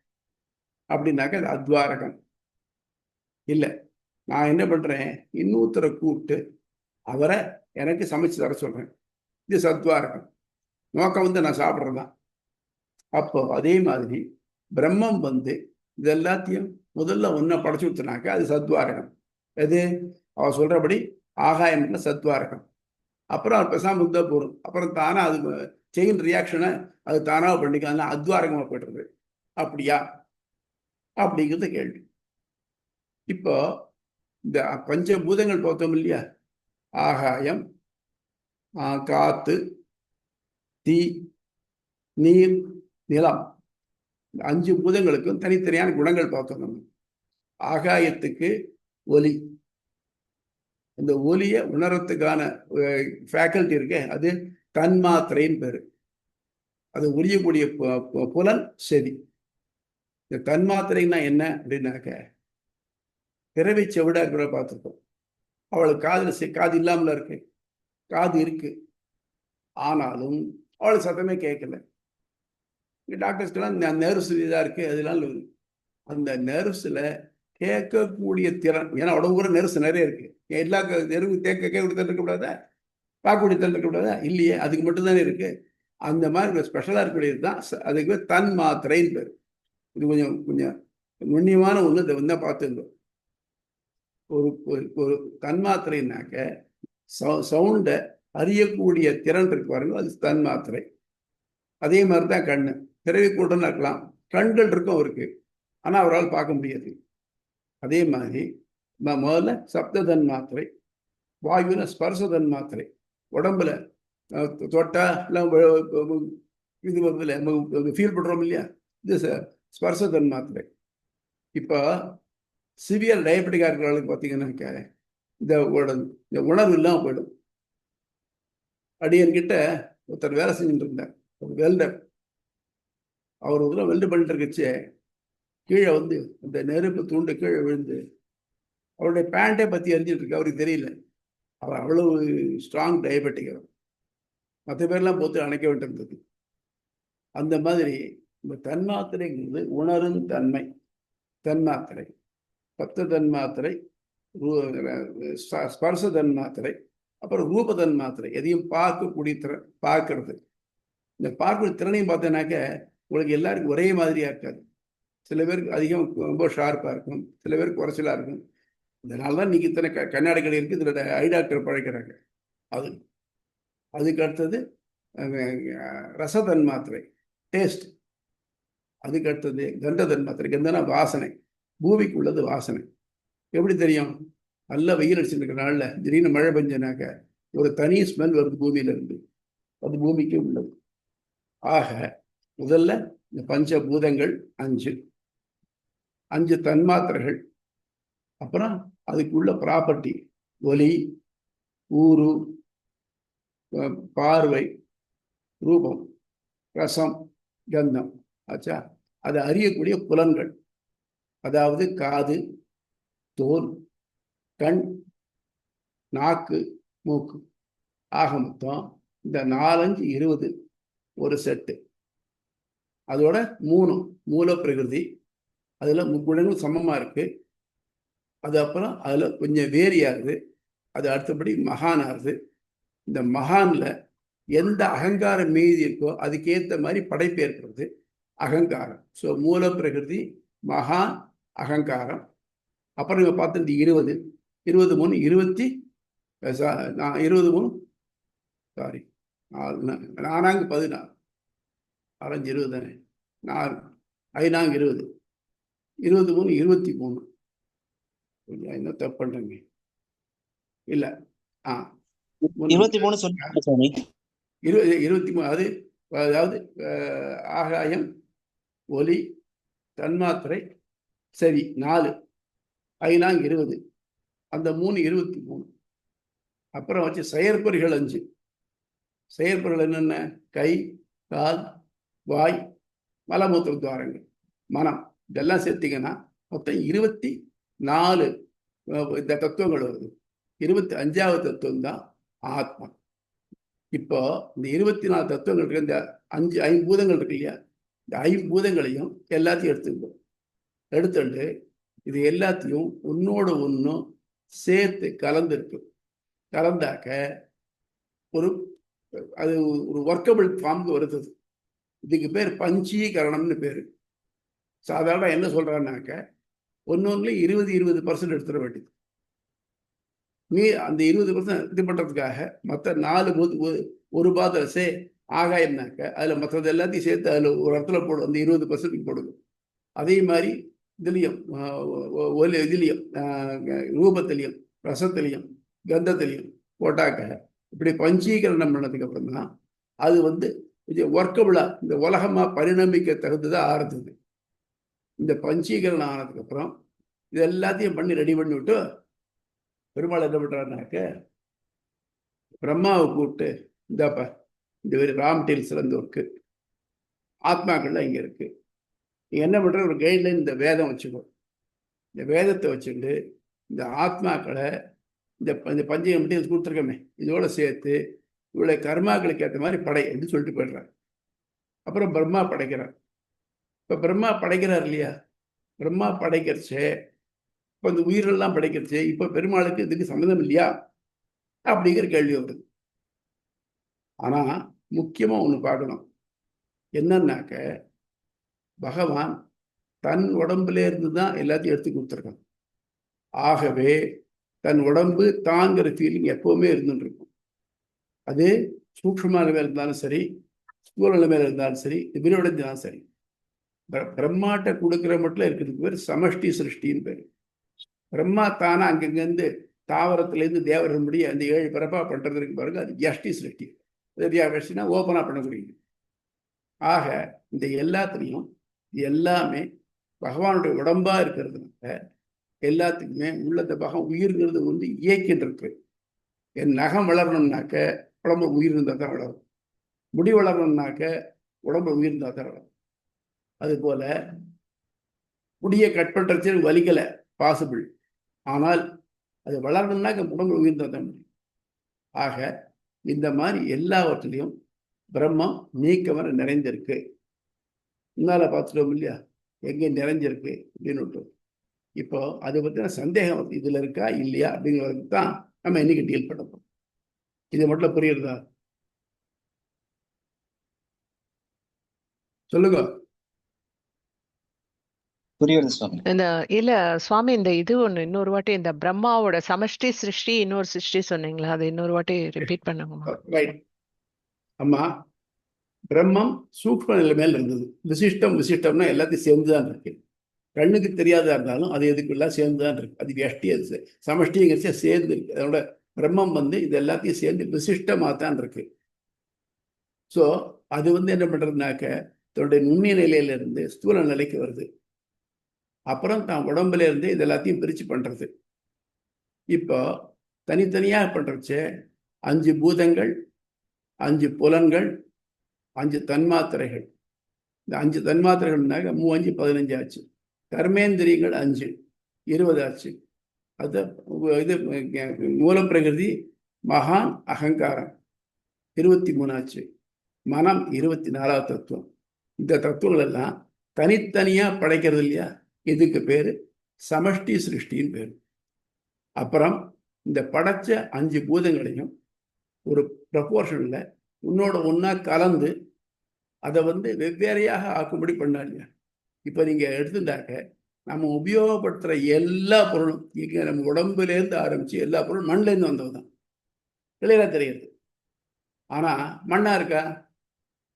அப்படின்னாக்க அது அத்வாரகம் இல்லை. நான் என்ன பண்றேன், இன்னொருத்தரை கூப்பிட்டு அவரை எனக்கு சமைச்சு தர சொல்றேன், இது சத்வாரகம். நோக்கம் நான் சாப்பிட்றதுதான். அப்போ அதே மாதிரி பிரம்மம் இது எல்லாத்தையும் முதல்ல ஒன்ன படைச்சு விட்டுனாக்க அது சத்வாரகம். எது அவ சொல்றபடி ஆகாயம் சத்வாரகம். அப்புறம் அவர் பெசாம இருந்தா போறோம், அப்புறம் தானா அது செயின் ரியாக்ஷனை அது தானா பண்ணிக்கலாம், அத்வாரகமா போய்டுறது. அப்படியா அப்படிங்கிறது கேள்வி. இப்போ இந்த பஞ்சபூதங்கள் பார்த்தோம் இல்லையா, ஆகாயம், காத்து, தீ, நீர், நிலம், 5 பூதங்களுக்கும் தனித்தனியான குணங்கள் பார்த்தோம். நம்ம ஆகாயத்துக்கு ஒலி, இந்த ஒலியை உணர்றதுக்கான ஃபேக்கல்டி இருக்கே அது தன்மாத்திரைன்னு பேரு. அது உரியக்கூடிய புலன் செவி. இந்த தன்மாத்திரைன்னா என்ன அப்படின்னாக்க, பிறவி செவிடா இருக்கிற பார்த்துருக்கோம். அவளுக்கு காது இல்லாமல இருக்கு, காது இருக்கு, ஆனாலும் அவளுக்கு சத்தமே கேட்கல. டாக்டர்ஸ்க்கெல்லாம் நர்வ்ஸ் இதாக இருக்கு, அதெல்லாம் அந்த நர்வ்ஸ்ல கேட்கக்கூடிய திறன், ஏன்னா உடம்பு கூட நர்வ்ஸ் நிறைய இருக்கு. எல்லா நெருவு கேட்கக்கூடிய திறன் இருக்கக்கூடாதா, பார்க்கக்கூடிய திறன் இருக்கக்கூடாதா? இல்லையே, அதுக்கு மட்டும்தானே இருக்கு. அந்த மாதிரி ஸ்பெஷலா இருக்கக்கூடியது தான் அதுக்கு தன் மாத்திரைன்னு பேர். இது கொஞ்சம் கொஞ்சம் நுண்ணியமான ஒண்ணு. இதை பார்த்துருந்தோம். ஒரு ஒரு தன்மாத்திரைனாக்க சவுண்டை அறியக்கூடிய திறன் இருக்கு பாருங்க, அது தன்மாத்திரை. அதே மாதிரி தான் கண்ணு. பிறவி கூட்டம்னு இருக்கலாம், கண்கள் இருக்கும் அவருக்கு, ஆனா அவரால் பார்க்க முடியாது. அதே மாதிரி முதல்ல சப்த தன்மாத்திரை, வாயுல ஸ்பர்ச தன்மாத்திரை, உடம்புல தொட்டா இது ஃபீல் பண்றோம் இல்லையா, இது ஸ்பர்ச தன்மாத்திரை. இப்போ சிவியர் டயபெட்டிக்கா இருக்கிறவங்களுக்கு பார்த்தீங்கன்னாக்க இந்த உணர்வு இல்லாமல் போயிடும். அடியன்கிட்ட ஒருத்தர் வேலை செஞ்சுட்டு இருந்தார், ஒரு வெல்டர். அவர் ஒரு தடவை வெல்டு பண்ணிட்டு இருக்கச்சு கீழே அந்த நெருப்பு தூண்டு கீழே விழுந்து அவருடைய பேண்டை பற்றி எரிஞ்சிட்டு இருக்கு, அவருக்கு தெரியல. அவர் அவ்வளவு ஸ்ட்ராங் டயபெட்டிக். அவர் மற்ற பேர்லாம் போட்டு அணைக்க வேண்டியிருந்தது. அந்த மாதிரி இந்த தன்மாத்திரைங்கிறது உணரும் தன்மை தன்மாத்திரை. பத்து தன்மாத்திரை, ஸ்பர்ச தன்மாத்திரை, அப்புறம் ரூப தன்மாத்திரை, எதையும் பார்க்கக்கூடிய திறன், பார்க்கறது. இந்த பார்க்கக்கூடிய திறனையும் பார்த்தேனாக்க உங்களுக்கு எல்லாருக்கும் ஒரே மாதிரியா இருக்காது. சில பேருக்கு அதிகம் ரொம்ப ஷார்ப்பா இருக்கும், சில பேருக்கு குறைச்சலா இருக்கும். இதனாலதான் இன்னைக்கு இத்தனை கண்ணாடி கடை இருக்கு, இதுல ஐ டாக்டர் பழைக்கிறாங்க. அதுக்கு அடுத்தது ரசதன் மாத்திரை, டேஸ்ட். அதுக்கு அடுத்தது கந்ததன் மாத்திரை. கந்தனா வாசனை, பூமிக்கு உள்ளது வாசனை. எப்படி தெரியும்? நல்ல வெயில் அடிச்சுருக்கிற நாள்ல திடீர்னு மழை பெஞ்சனாக்க ஒரு தனி ஸ்மெல் வருது பூமியில இருந்து, அது பூமிக்கு உள்ளது. ஆக முதல்ல இந்த பஞ்சபூதங்கள் 5 தன்மாத்திரைகள், அப்புறம் அதுக்குள்ள ப்ராப்பர்ட்டி, ஒலி, ஊரு, பார்வை, ரூபம், ரசம், கந்தம். ஆச்சா? அதை அறியக்கூடிய புலன்கள், அதாவது காது, தோல், கண், நாக்கு, மூக்கு. ஆக மொத்தம் இந்த 4, 5, 20 ஒரு செட்டு. அதோட 3 மூல பிரகிருதி, அதுல முக்குணங்கள் சமமா இருக்கு. அது அப்புறம் அதுல கொஞ்சம் வேரியாகுது. அது அடுத்தபடி மகான் ஆகுது. இந்த மகான்ல எந்த அகங்காரம் மீதி இருக்கோ அதுக்கேற்ற மாதிரி படைப்பு ஏற்படுறது அகங்காரம். ஸோ மூல பிரகிருதி, மகான், அகங்காரம். அப்புறம் நீங்க பார்த்து 20 23 20 23 சாரி 4 14 4 20 தானே, 4 5 20 23 23 என்ன தப்பு பண்றீங்க? இல்ல 23 சொல்லுங்க சுவாமி. 23 அது அதாவது ஆகாயம், ஒலி, தன்மாத்திரை, சரி 4 5 20 அந்த 3 23. அப்புறம் வச்சு செயற்பொறிகள் 5. செயற்பொறிகள் என்னென்ன? கை, கால், வாய், மலமூத்திர துவாரங்கள், மனம், இதெல்லாம் சேர்த்தீங்கன்னா மொத்தம் 24 இந்த தத்துவங்கள் வருது. 25வது தத்துவம் தான் ஆத்மா. இப்போ இந்த 24 தத்துவங்கள் இருக்கு, இந்த 5 ஐம்பூதங்கள் இருக்கு இல்லையா, இந்த ஐம்பூதங்களையும் எல்லாத்தையும் எடுத்துட்டு இது எல்லாத்தையும் ஒன்னோட ஒன்றும் சேர்த்து கலந்துருக்கு. கலந்தாக்க ஒரு அது ஒரு ஒர்க்கபிள் ஃபார்முக்கு வருது. இதுக்கு பேர் பஞ்சீகரணம்னு பேரு. சாதாரண என்ன சொல்றான்னாக்க ஒன்னொன்னுல 20% எடுத்துட வேண்டியது. நீ அந்த 20% இது பண்றதுக்காக மற்ற 4 ஒரு பாத்திர ஆகாயம்னாக்க அதுல மற்றது எல்லாத்தையும் சேர்த்து அதுல ஒரு இடத்துல போடும், அந்த 20% போடுங்க. அதே மாதிரி இதுலையும் இதுலையும் ரூபத்திலையும் ரசத்திலையும் கந்தத்திலையும் போட்டாக்க இப்படி பஞ்சீகரணம் பண்ணதுக்கு அப்புறம் தான் அது கொஞ்சம் ஒர்க்கபிளா இந்த உலகமா பரிணமிக்க தகுந்ததான் ஆரம்பிச்சது. இந்த பஞ்சீகரணம் ஆனதுக்கு அப்புறம் இது எல்லாத்தையும் பண்ணி ரெடி பண்ணி விட்டு பெருமாள் என்ன பண்றாருனாக்க பிரம்மாவை கூப்பிட்டு, இந்தாப்பா இந்த ராம்டீல்ஸ்ல இருந்து இருக்கு, ஆத்மாக்கள்லாம் இங்க இருக்கு, நீ என்ன பண்ற ஒரு கைட்லைன் இந்த வேதம் வச்சுக்கோ. இந்த வேதத்தை வச்சுட்டு இந்த ஆத்மாக்களை இந்த பஞ்சகம் மட்டும் கொடுத்துருக்கமே இதோட சேர்த்து இவளுடைய கர்மாக்களுக்கு ஏற்ற மாதிரி படை அப்படின்னு சொல்லிட்டு போயிடுறாரு. அப்புறம் பிரம்மா படைக்கிறார். இப்ப பிரம்மா படைக்கிறார் இல்லையா, பிரம்மா படைக்கிறச்சு இப்ப இந்த உயிரெல்லாம் படைக்கிறச்சு இப்ப பெருமாளுக்கு இதுக்கு சம்மந்தம் இல்லையா அப்படிங்கிற கேள்வி வருது. ஆனா முக்கியமா ஒண்ணு பார்க்கணும், என்னன்னாக்க பகவான் தன் உடம்புல இருந்து தான் எல்லாத்தையும் எடுத்து கொடுத்துருக்கான். ஆகவே தன் உடம்பு தாங்கிற ஃபீலிங் எப்பவுமே இருந்துட்டு இருக்கும். அது சூக்ஷ்ம நிலைமையில இருந்தாலும் சரி, ஸ்தூல நிலைமையில இருந்தாலும் சரி, விரிவடைஞ்சாலும் சரி, பிரம்மாட்ட கொடுக்குற மட்டும் இருக்கிறதுக்கு பேர் சமஷ்டி சிருஷ்டின்னு பேரு. பிரம்மா தானே அங்கங்கிருந்து தாவரத்திலேருந்து தேவர்கள் முடிய அந்த 7 பிறப்பா பண்றதுக்கு பாருங்க, அது யஷ்டி சிருஷ்டி. வியாஷ்டினா ஓப்பனா பண்ணக்கூடியது. ஆக இந்த எல்லாத்துலேயும் எல்லாமே பகவானுடைய உடம்பா இருக்கிறதுனால எல்லாத்துக்குமே உள்ள இந்த பகம் உயிர்ங்கிறது இயக்கிட்டு இருக்கு. என் நகம் வளரணும்னாக்க உடம்பு உயிர் இருந்தால் தான் வளரும், முடி வளரணும்னாக்க உடம்பு உயிர் இருந்தால் தான் வளரும். அது போல முடியை கட் பண்றச்சு வலிக்கலை, பாசிபிள், ஆனால் அது வளரணும்னாக்க உடம்பு உயிர் இருந்தால் தான் முடியும். ஆக இந்த மாதிரி எல்லாவற்றிலையும் பிரம்மம் நீக்கமர நிறைந்திருக்கு. முன்னால பார்த்துட்டோம் இல்லையா, எங்கே நிறைஞ்சிருக்கு அப்படின்னு. இப்போ அதை பற்றின சந்தேகம் இதுல இருக்கா இல்லையா அப்படிங்கிறது தான் நம்ம இன்னைக்கு டீல் பண்ண போறோம். இது மட்டும் புரியுறதா? சொல்லுங்க. புரியுது சுவாமி. இல்ல சுவாமி, இந்த இது இன்னொரு வாட்டி இந்த பிரம்மாவோட சமஷ்டி சிருஷ்டி இன்னொரு சிருஷ்டி சொன்னீங்களா, அது இன்னொரு வாட்டி ரிப்பீட் பண்ணுங்கம்மா. ரைட். அம்மா, பிரம்மம் சூக்ஷ்ம நிலைமையில இருந்தது. விசிஷ்டம்னா எல்லாத்தையும் சேர்ந்துதான் இருக்கு. கண்ணுக்கு தெரியாதா இருந்தாலும் அது எதுக்குள்ள சேர்ந்துதான் இருக்கு. அது வியஷ்டி, அது சமஷ்டிங்கிறச்ச சேர்ந்து இருக்கு. அதோட பிரம்மம் இது எல்லாத்தையும் சேர்ந்து விசிஷ்டமா தான் இருக்கு. ஸோ அது என்ன பண்றதுனாக்க தன்னுடைய நுண்ணிய நிலையில இருந்து ஸ்தூல நிலைக்கு வருது. அப்புறம் தான் உடம்புல இருந்து இது எல்லாத்தையும் பிரிச்சு பண்றது. இப்போ தனித்தனியாக பண்ணுறச்சே 5 பூதங்கள், 5 புலன்கள், 5 தன்மாத்திரைகள். இந்த 5 தன்மாத்திரைகள்னாக்க 3 5 15 ஆச்சு. கர்மேந்திரியங்கள் 5 20 ஆச்சு. அது இது மூலப்பிரகிருதி மகான் அகங்காரம் 23 ஆச்சு. மனம் 24வது தத்துவம். இந்த தத்துவங்கள் எல்லாம் தனித்தனியா படைக்கிறது இல்லையா, இதுக்கு பேரு சமஷ்டி சிருஷ்டின்னு பேரு. அப்புறம் இந்த படைச்ச 5 பூதங்களையும் ஒரு ப்ரப்போர்ஷன்ல உன்னோட ஒன்னா கலந்து அதை வெவ்வேறையாக ஆக்கும்படி பண்ணா இல்லையா. இப்ப நீங்க எடுத்துட்டாக்க நம்ம உபயோகப்படுத்துற எல்லா பொருளும் இங்க நம்ம உடம்புலேருந்து ஆரம்பிச்சு எல்லா பொருளும் மண்லேருந்து வந்ததுதான். கிளியரா தெரியுது. ஆனா மண்ணா இருக்கா?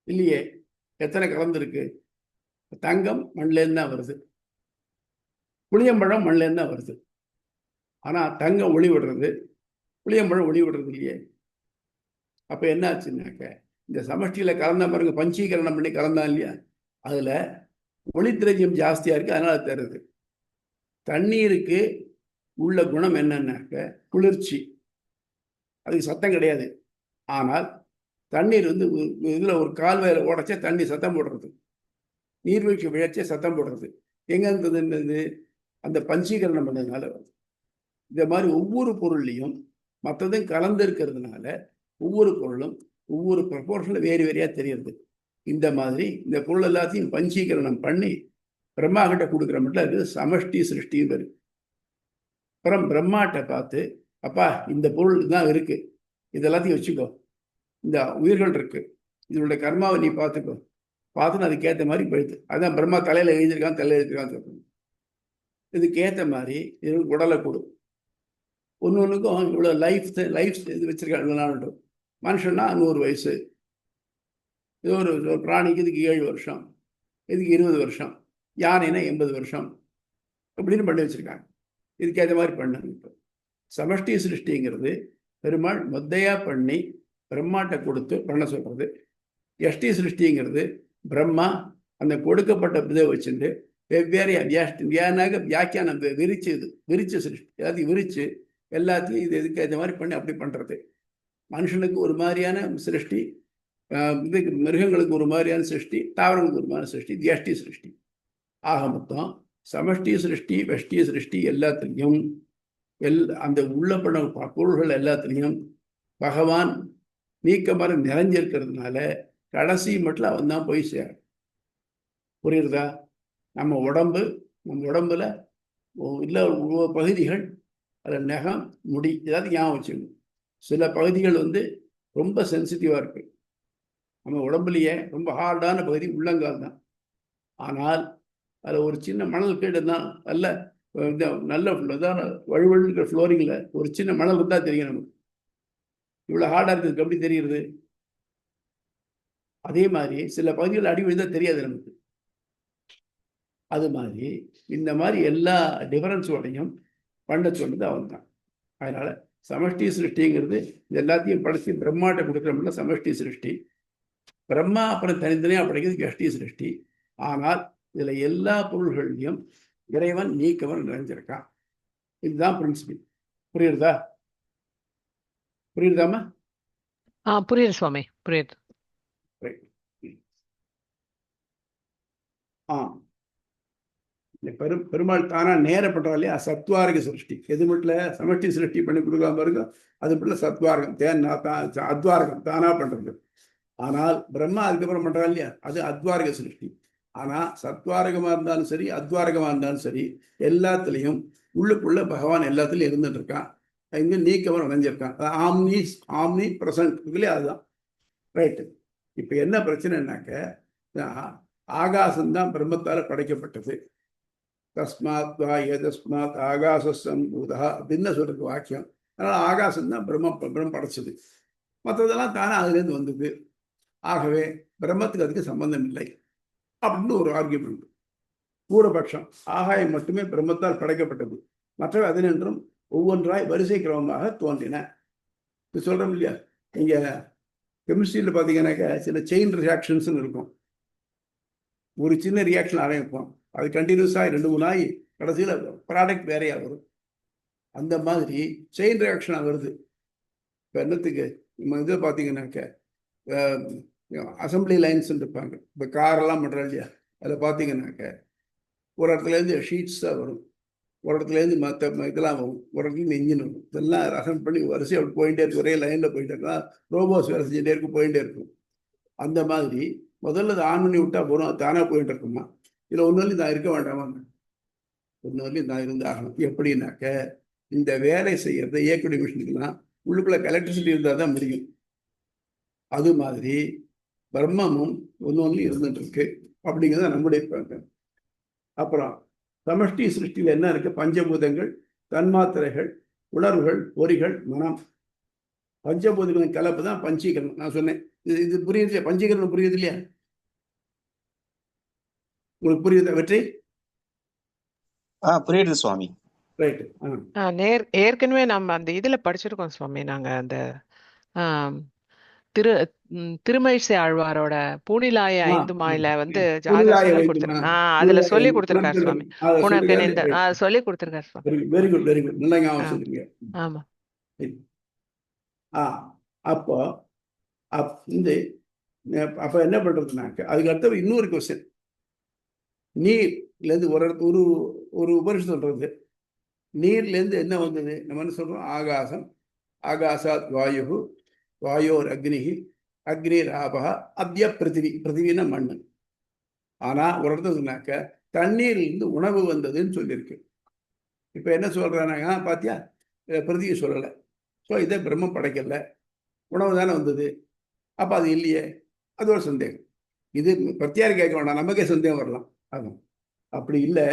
இல்லையே. எத்தனை கலந்துருக்கு? தங்கம் மண்லேருந்து தான் வருது, புளியம்பழம் மண்லேருந்து தான் வருது. ஆனா தங்கம் ஒளி விடுறது, புளியம்பழம் ஒளி விடுறது இல்லையே. அப்ப என்ன ஆச்சுன்னாக்க இந்த சமஷ்டியில கலந்தா பாருங்க, பஞ்சீகரணம் பண்ணி கலந்தான் இல்லையா, அதுல ஒளி திரவியம் ஜாஸ்தியா இருக்கு, அதனால தருது. தண்ணீருக்கு உள்ள குணம் என்னன்னாக்க குளிர்ச்சி, அதுக்கு சத்தம் கிடையாது. ஆனால் தண்ணீர் இதுல ஒரு கால்வாயில உடைச்சா தண்ணி சத்தம் போடுறது, நீர்வீழ்ச்சி விழச்சே சத்தம் போடுறது. எங்க இருந்தது? அந்த பஞ்சீகரணம் பண்ணதுனால வருது. இந்த மாதிரி ஒவ்வொரு பொருள்லையும் மற்றதும் கலந்து இருக்கிறதுனால ஒவ்வொரு பொருளும் ஒவ்வொரு ப்ரப்போர்ஷன்ல வேறு வேறையா தெரியுது. இந்த மாதிரி இந்த பொருள் எல்லாத்தையும் பஞ்சீகரணம் பண்ணி பிரம்மா கிட்ட கொடுக்குற மட்டும் அது சமஷ்டி சிருஷ்டின்னு வருது. அப்புறம் பிரம்மாட்ட பார்த்து, அப்பா இந்த பொருள் தான் இருக்கு, இது எல்லாத்தையும் வச்சுக்கோ, இந்த உயிர்கள் இருக்கு, இதனுடைய கர்மாவை நீ பார்த்துக்கோ, பார்த்துன்னு அதுக்கேற்ற மாதிரி போயிடுது. அதான் பிரம்மா தலையில எழுதியிருக்கான், தலையில எழுதியிருக்கான்னு. இதுக்கேற்ற மாதிரி இது உடலை கொடு. ஒன்றுக்கும் இவ்வளோ லைஃப் இது வச்சிருக்காங்க. இவ்வளோ நாள் மனுஷன்னா 100 வயசு, இது ஒரு பிராணிக்கு இதுக்கு 7 வருஷம், இதுக்கு 20 வருஷம், யானைன்னா 80 வருஷம் அப்படின்னு பண்ணி வச்சிருக்காங்க. இதுக்கேற்ற மாதிரி பண்ணாங்க. இப்போ சமஷ்டி சிருஷ்டிங்கிறது பெருமாள் மொத்தையா பண்ணி பிரம்மாட்ட கொடுத்து பண்ண சொல்றது. எஷ்டி சிருஷ்டிங்கிறது பிரம்மா அந்த கொடுக்கப்பட்ட இதை வச்சுட்டு வெவ்வேறு வியாக்கியானம் விரிச்சு சிருஷ்டி, எல்லாத்தையும் விரிச்சு எல்லாத்தையும் இது இதுக்கு ஏற்ற மாதிரி பண்ணி அப்படி பண்றது. மனுஷனுக்கு ஒரு மாதிரியான சிருஷ்டி, இதுக்கு மிருகங்களுக்கு ஒரு மாதிரியான சிருஷ்டி, தாவரங்களுக்கு ஒரு மாதிரியான சிருஷ்டி, வியஷ்டி சிருஷ்டி. ஆக மொத்தம் சமஷ்டி சிருஷ்டி, வெஷ்டி சிருஷ்டி எல்லாத்துலேயும் அந்த உள்ளப்பட பொருள்கள் எல்லாத்துலேயும் பகவான் நீக்கமர நிறைஞ்சிருக்கிறதுனால கடைசி மட்டும் அவன் தான் போய் சேர. புரியுறதா? நம்ம உடம்புல இல்லை பகுதிகள், அதில் நகம், முடி, ஏதாவது ஞாபகம் வச்சுக்கணும். சில பகுதிகள் ரொம்ப சென்சிட்டிவாக இருக்கு. நம்ம உடம்புலையே ரொம்ப ஹார்டான பகுதி உள்ளங்கால் தான். ஆனால் அதில் ஒரு சின்ன மணல் கீழே தான் நல்ல வழுவழுக்கிற ஃப்ளோரிங்கில் ஒரு சின்ன மணல் இருந்தால் தெரியும் நமக்கு இவ்வளோ ஹார்டாக இருக்குது. எப்படி தெரியுது? அதே மாதிரி சில பகுதிகள் அடி விழுந்தால் தெரியாது நமக்கு. அது மாதிரி இந்த மாதிரி எல்லா டிஃபரன்ஸோடையும் பண்ண சொன்னது அவன் தான். அதனால சமஷ்டி சிருஷ்டிங்கிறது எல்லாத்தையும் படைச்சு பிரம்மாட்ட கொடுக்குறோம்ல சமஷ்டி சிருஷ்டி. பிரம்மா அப்புறம் தனித்தனியாக படைக்கிறது எஷ்டி சிருஷ்டி. ஆனால் இதுல எல்லா பொருள்களையும் இறைவன் நீக்கவன் நிறைஞ்சிருக்கான். இதுதான் பிரின்சிபிள். புரியுறதா? புரியுறதாமா? புரியுது சுவாமி, புரியுது. பெருமாள் தானா நேரப்பட்டா இல்லையா, சத்வார்க சிருஷ்டி. எது மட்டும் சமஷ்டி சிருஷ்டி பண்ணி கொடுக்காம பாருங்க, அது மட்டும் சத்வார்க்கம், அத்வார்க்கம் தானா பண்றது. ஆனால் பிரம்மா அதுக்கப்புறம் பண்றா இல்லையா, அது அத்வார்க சிருஷ்டி. ஆனா சத்வாரகமா இருந்தாலும் சரி, அத்வாரகமா இருந்தாலும் சரி, எல்லாத்துலேயும் உள்ளுக்குள்ள பகவான் எல்லாத்துலயும் இருந்துட்டு இருக்கான். இங்க நீக்கவன் அடைஞ்சிருக்கான். ஆம்னி பிரசன்ட் இல்லையா, அதுதான் ரைட்டு. இப்ப என்ன பிரச்சனைனாக்க, ஆகாசம்தான் பிரம்மத்தால படைக்கப்பட்டது. தஸ்மாத் வா எதஸ்மாத் ஆகாச சம்பூதா அப்படின்னு சொல்றது வாக்கியம். அதனால ஆகாசம்தான் பிரம்மம் படைச்சது. மற்றதெல்லாம் தானே அதுலேருந்து வந்தது. ஆகவே பிரம்மத்துக்கு அதுக்கு சம்பந்தம் இல்லை அப்படின்னு ஒரு ஆர்கியூமெண்ட், பூர்வபட்சம். ஆகாயம் மட்டுமே பிரம்மத்தால் படைக்கப்பட்டது, மற்றவை அதனென்றும் ஒவ்வொன்றாய் வரிசை கிரமமாக தோன்றின. இது சொல்றோம் இல்லையா, இங்க கெமிஸ்ட்ரியில் பார்த்தீங்கன்னாக்க சில செயின் ரியாக்ஷன்ஸ் இருக்கும். ஒரு சின்ன ரியாக்ஷன் ஆரம்பிப்போம், அது கண்டினியூஸாக 2 3 ஆகி கடைசியில் ப்ராடக்ட் வேறையா வரும். அந்த மாதிரி செயின் ரியாக்ஷனாக வருது. இப்போ என்னத்துக்கு நம்ம இதை பார்த்தீங்கன்னாக்க அசம்பிளி லைன்ஸ் இருப்பாங்க. இப்போ காரெல்லாம் பண்ணுறோம் இல்லையா, அதில் பார்த்தீங்கன்னாக்க ஒரு இடத்துலேருந்து ஷீட்ஸ் தான் வரும், ஒரு இடத்துலேருந்து மற்ற இதெல்லாம் வரும், ஒரு இடத்துலேருந்து இன்ஜின் வரும். இதெல்லாம் அசம்பிள் பண்ணி வரிசை அப்படி போயிட்டே இருக்கும், ஒரே லைனில் போயிட்டே இருக்கலாம். ரோபோஸ் வேலை செஞ்சுட்டே இருக்கும், போயிட்டே இருக்கும். அந்த மாதிரி முதல்ல அதை ஆன் பண்ணி விட்டா போகிறோம், அது தானாக போயிட்டு இருக்குமா. இதில் ஒன்று நான் இருக்க வேண்டாமாங்க, ஒன்று நான் இருந்து ஆகணும். எப்படின்னாக்க இந்த வேலை செய்யறத இயக்கக்கூடிய மிஷினுக்குலாம் உள்ளுக்குள்ள எலக்ட்ரிசிட்டி இருந்தால் தான் முடியும். அது மாதிரி பிரம்மமும் ஒன்று இருந்துட்டு இருக்கு அப்படிங்கிறத நம்முடைய பார்க்க. அப்புறம் சமஷ்டி சிருஷ்டியில் என்ன இருக்கு? பஞ்சபூதங்கள், தன்மாத்திரைகள், உணர்வுகள், பொறிகள், மனம். பஞ்சபூதங்களின் கலப்பு தான் பஞ்சீகரணம். நான் சொன்னேன், இது புரியுது இல்லையா? பஞ்சீகரணம் புரியுது இல்லையா? உங்களுக்கு புரியுதா வெற்றி? புரியுது சுவாமி. ரைட்டு. ஏற்கனவே நம்ம அந்த இதுல படிச்சிருக்கோம் சுவாமி. நாங்க அந்த திருமழிசை ஆழ்வாரோட பூணிலாய ஐந்து மாயில வந்து சொல்லி கொடுத்துருக்காங்க. அதுல சொல்லி கொடுத்துருக்காரு சுவாமி. உனக்கு இந்த சொல்லி கொடுத்துருக்காரு சுவாமி. Very good, very good. நல்லா ஞாபகம் சொல்றீங்க. ஆமா. அப்போ அப்ப என்ன பண்றதுனாக்க அதுக்கு அடுத்த இன்னொரு கொஸ்டின். நீர்லேருந்து ஒரு உபனிஷத்து சொல்றது, நீர்லேருந்து என்ன வந்தது? நம்ம என்ன சொல்றோம்? ஆகாசம், ஆகாசாத் வாயு, வாயோர் அக்னிஹி, அக்னிர் ஆபா, அப்ய பிருத்திவி. பிருத்திவின்னா மண்ணு. ஆனா ஒரு இடத்துல சொன்னாக்க தண்ணீர்லேருந்து உணவு வந்ததுன்னு சொல்லியிருக்கு. இப்ப என்ன சொல்றாங்க பாத்தியா? பிருத்திவி சொல்லலை. ஸோ இதை பிரம்மம் படைக்கல, உணவு தானே வந்தது. அப்ப அது இல்லையே, அது ஒரு சந்தேகம். இது பிரத்தியாரி கேட்க வேண்டாம், நமக்கே சந்தேகம் வரலாம். ஆகும் அப்படி இல்லை.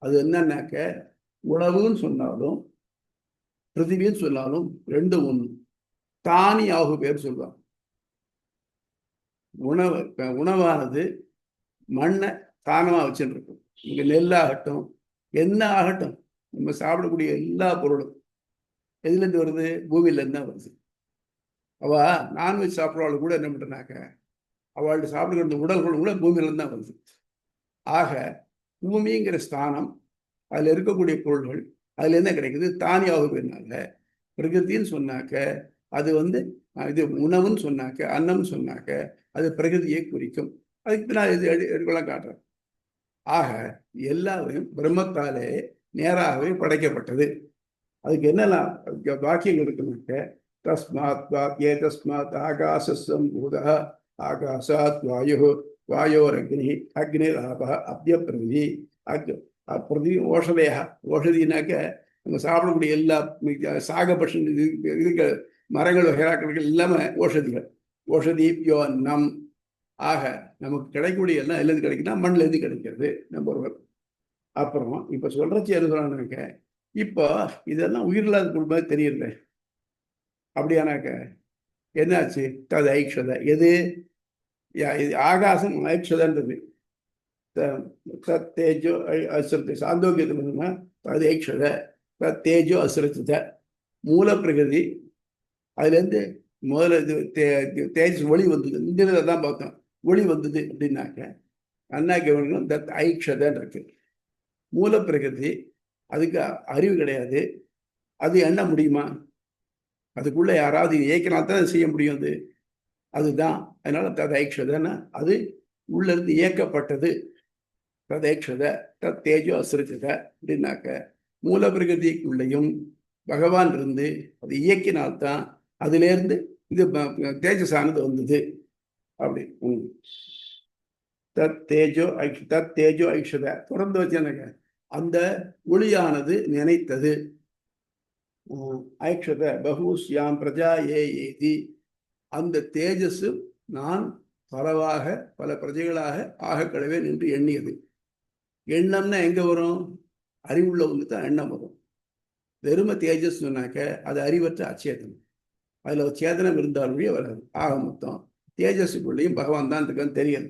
அது என்னன்னாக்க உணவுன்னு சொன்னாலும் பிருத்திவின்னு சொன்னாலும் ரெண்டும் ஒன்று. தானி ஆகு பேர் சொல்லுவாங்க. உணவானது மண்ணை தானமாக வச்சுட்டு இருக்கும். இங்கே நெல்லாகட்டும், என்ன ஆகட்டும், நம்ம சாப்பிடக்கூடிய எல்லா பொருளும் எதுலேருந்து வருது? பூமியிலேருந்து தான் வருது. அவள் நான்வெஜ் சாப்பிட்றவள் கூட என்ன பண்ணுறாக்க அவள்கிட்ட சாப்பிடுகிற உடல்கள் கூட பூமியிலேருந்து தான் வருது. ஆக பூமிங்கிற ஸ்தானம், அதில் இருக்கக்கூடிய பொருள்கள் அதுல என்ன கிடைக்குது? தானியாக போயிருந்தாங்க. பிரகிருத்தின்னு சொன்னாக்க அது வந்து இது உணவுன்னு சொன்னாக்க, அன்னம்னு சொன்னாக்க அது பிரகிருதியை குறிக்கும். அதுக்கு நான் இது எடுக்கலாம் காட்டுறேன். ஆக எல்லாரும் பிரம்மத்தாலே நேராகவே படைக்கப்பட்டது. அதுக்கு என்னெல்லாம் வாக்கியங்கள் இருக்குனாக்க, தஸ்மாத் ஏ தஸ்மாத் ஆகாசம் பூத, ஆகாசாத் வாயு, வாயோர் அக்னி, அக்னிர் ஆபா, அப்ய பிரதி, பிரதி ஓஷதையா. ஓஷதினாக்க நம்ம சாப்பிடக்கூடிய எல்லா சாகபட்சம் இதுக்கு மரங்கள் வகைராக்கள் எல்லாமே ஓஷதிகள். ஓஷதிப்யோ அன்னம். ஆக நமக்கு கிடைக்கக்கூடிய எல்லாம் எல்லாம் கிடைக்குன்னா மண்ணிலேருந்து கிடைக்கிறது, நம்பர் ஒன். அப்புறம் இப்போ சொல்றச்சு என்ன சொல்றாங்க, இப்போ இதெல்லாம் உயிரில்லாத குடும்பம் தெரியுது. அப்படியானாக்க என்னாச்சு? தது ஐக்ஷத. எது? ஆகாசம் ஐக்ஷதன்றது. தேஜோ அசுரத்தை சாந்தோக்கியத்தை அது ஐக்ஷத. தேஜோ அசுரத்தை மூல பிரகிருதி. அதுலேருந்து முதல்ல இது தேஜஸ் ஒளி வந்தது. இந்த தான் பார்த்தோம், ஒளி வந்தது அப்படின்னாக்க அண்ணாக்கு தத் ஐக்ஷதன் இருக்கு. மூல பிரகிருதி, அதுக்கு அறிவு கிடையாது. அது என்ன முடியுமா? அதுக்குள்ள யாராவது இயக்கினால் தான் செய்ய முடியும். அதுதான். அதனால தத் ஐக்ஷதன்னா அது உள்ள இருந்து இயக்கப்பட்டது. ததேக்ஷத தத் தேஜோ அசுரச்சத அப்படின்னாக்க மூல பிரகிருதிக்குள்ளையும் பகவான் இருந்து அது இயக்கினால்தான் அதிலேருந்து இது தேஜஸானது வந்தது. அப்படி தத் தேஜோ ஐக்ஷத தொடர்ந்து வச்சானுங்க. அந்த ஒளியானது நினைத்தது. ஐக்ஷத பகுஸ்யாம் பிரஜா ஏதி. அந்த தேஜஸ் நான் பலவாக பல பிரஜைகளாக ஆக கடவேன் என்று எண்ணியது. எண்ணம்னா எங்க வரும்? அறிவுள்ள ஒன்று தான் எண்ணம் வரும். வெறும தேஜஸ் சொன்னாக்க அது அறிவற்ற அச்சேதனம். அதுல ஒரு சேதனம் இருந்தாலுமே வராது. ஆக மொத்தம் தேஜஸுக்குள்ளேயும் பகவான் தான் இருக்கான்னு தெரியாது.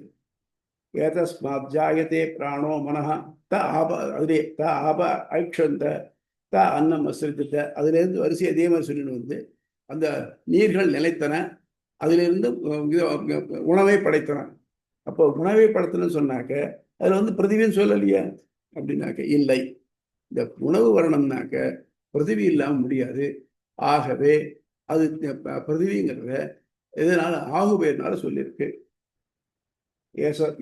ஏதஸ்மாத் ஜாயதே பிராணோ மனஹா த ஆப அதிலே த ஆப ஐக்ஷந்த த அன்னம் அசுரித்த. அதுலேருந்து வரிசை அதே மாதிரி சொல்லிட்டு வந்து அந்த நீர்கள் நிலைத்தன, அதிலிருந்து உணவை படைத்தன. அப்போ உணவை படைத்தனன்னு சொன்னாக்க அதுல வந்து பிரதிவின்னு சொல்லலையா? அப்படின்னாக்க இல்லை. இந்த உணவு வரணும்னாக்க பிருத்திவி இல்லாமல் முடியாது. ஆகவே அது பிருத்திவிங்கிறத எதனால ஆகுபேர்னால சொல்லியிருக்கு.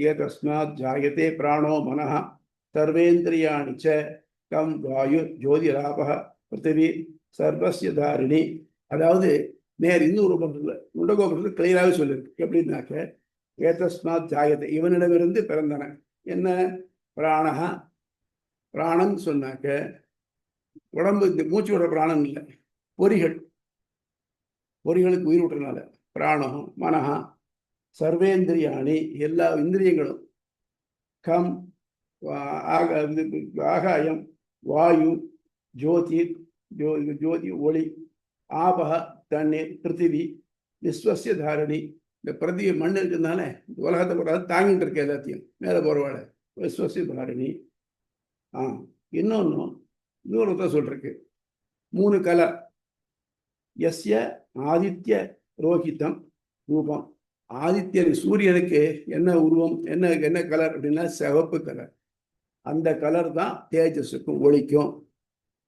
ஏதஸ்மாத் ஜாயதே பிராணோ மனஹ சர்வேந்திரியாணி ச கம் வாயு ஜோதிராபக பிருத்திவி சர்வஸ்ய தாரிணி. அதாவது நேர் இன்னொரு முண்டகோபத்தில் கிளியராகவே சொல்லியிருக்கு. எப்படின்னாக்க ஏதஸ்மாத் ஜாயத்தை இவனிடமிருந்து பிறந்தன. என்ன பிராணஹா, பிராணன் சொன்னாக்க உடம்பு இந்த மூச்சு விட பிராணன் இல்லை, பொறிகள், பொறிகளுக்கு உயிர் விட்டுறதுனால பிராணம் மனஹா சர்வேந்திரியாணி எல்லா இந்திரியங்களும் கம் ஆகாயம் வாயு ஜோதி ஜோதி ஒளி ஆபக தண்ணீர் பிருத்திவி விஸ்வசிய தாரணி. இந்த பிரதிவி மண் இருக்கிறதுனால உலகத்தை கூட தாங்கிட்டு இருக்க எல்லாத்தையும் மேலே போகிறவாட விஸ்வசிய தாரணி. இன்னொன்று சொல்றதுக்கு 3 கலர். எஸ்ய ஆதித்ய ரோஹிதம் ரூபம். ஆதித்யன் சூரியனுக்கு என்ன உருவம், என்ன கலர் அப்படின்னா சிவப்பு கலர். அந்த கலர் தான் தேஜஸுக்கும் ஒளிக்கும்.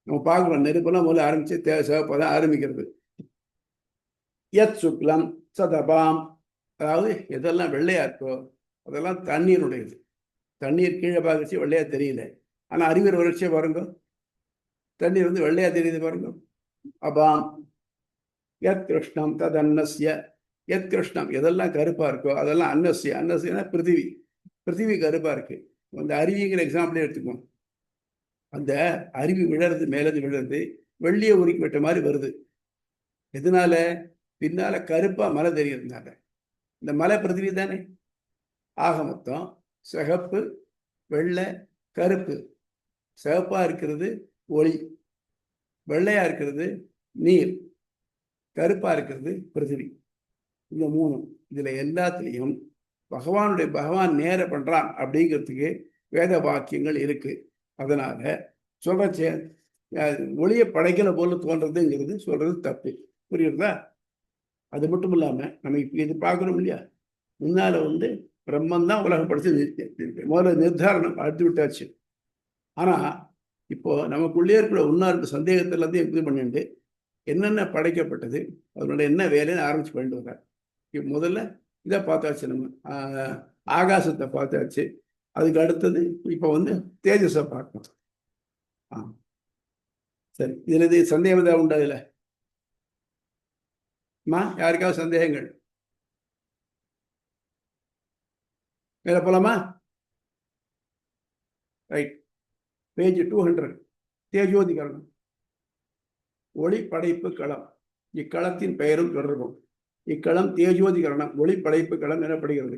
நம்ம பார்க்குறோம், நெருப்பெல்லாம் முதல்ல ஆரம்பிச்சு சிவப்பாக தான் ஆரம்பிக்கிறது. யத் சுக்லம் சதபாம், அதாவது எதெல்லாம் வெள்ளையா இருக்கோ அதெல்லாம் தண்ணீருடையது. தண்ணீர் கீழே பார்க்கச்சு வெள்ளையா தெரியல, ஆனால் அறிவியல் வளர்ச்சியை பாருங்க, தண்ணீர் வந்து வெள்ளையா தெரியுது பாருங்க. அபாம் யத் கிருஷ்ணம் தத் அன்னஸ்ய. யத் கிருஷ்ணம் எதெல்லாம் கருப்பா இருக்கோ அதெல்லாம் அன்னஸ்ய. அன்னஸ்யனா பிருத்திவி. பிருத்திவி கருப்பா இருக்கு. அந்த அருவிங்கிற எக்ஸாம்பிளே எடுத்துக்கோம். அந்த அருவி விழறது, மேலேருந்து விழுறது வெள்ளியை உருக்கி விட்ட மாதிரி வருது. எதனால? பின்னால கருப்பா மலை தெரியறதுனால. இந்த மலை பிருத்திவி தானே. ஆக மொத்தம் சிகப்பு வெள்ளை கருப்பு. சிவப்பா இருக்கிறது ஒளி, வெள்ளையா இருக்கிறது நீர், கருப்பா இருக்கிறது பிருத்திவி. இந்த 3 இதுல எல்லாத்துலேயும் பகவான் நேர பண்றான் அப்படிங்கிறதுக்கு வேத வாக்கியங்கள் இருக்கு. அதனால சொல்றச்சே ஒளியை படைக்கல போல தோன்றதுங்கிறது சொல்றது தப்பு. புரியுறதா? அது மட்டும் இல்லாம நம்ம இப்ப இது பார்க்கணும் இல்லையா, முன்னால வந்து பிரம்மன் தான் உலகம் படைச்சு முதல்ல நிர்தாரணம் அடுத்து விட்டாச்சு. ஆனா இப்போ நமக்குள்ளே இருக்கிற உன்னாருக்கு சந்தேகத்துல இருந்து இது பண்ணிட்டு என்னென்ன படைக்கப்பட்டது, அதனோட என்ன வேலைன்னு ஆரம்பிச்சு பண்ணிட்டு வர்றார். முதல்ல இதை பார்த்தாச்சு, நம்ம ஆகாசத்தை பார்த்தாச்சு. அதுக்கு அடுத்தது இப்போ வந்து தேஜஸை பார்க்கணும். சரி, இதுல இது சந்தேகம் ஏதாவது உண்டா? இதுல யாருக்காவது சந்தேகங்கள்? மேல போலாமா? Right, page 200. தேஜோதிகரணம். ஒளி படைப்பு களம். இக்களத்தின் பெயரும் தொடர்பும். இக்களம் தேஜோதிகரணம், ஒளி படைப்பு களம் எனப்படுகிறது.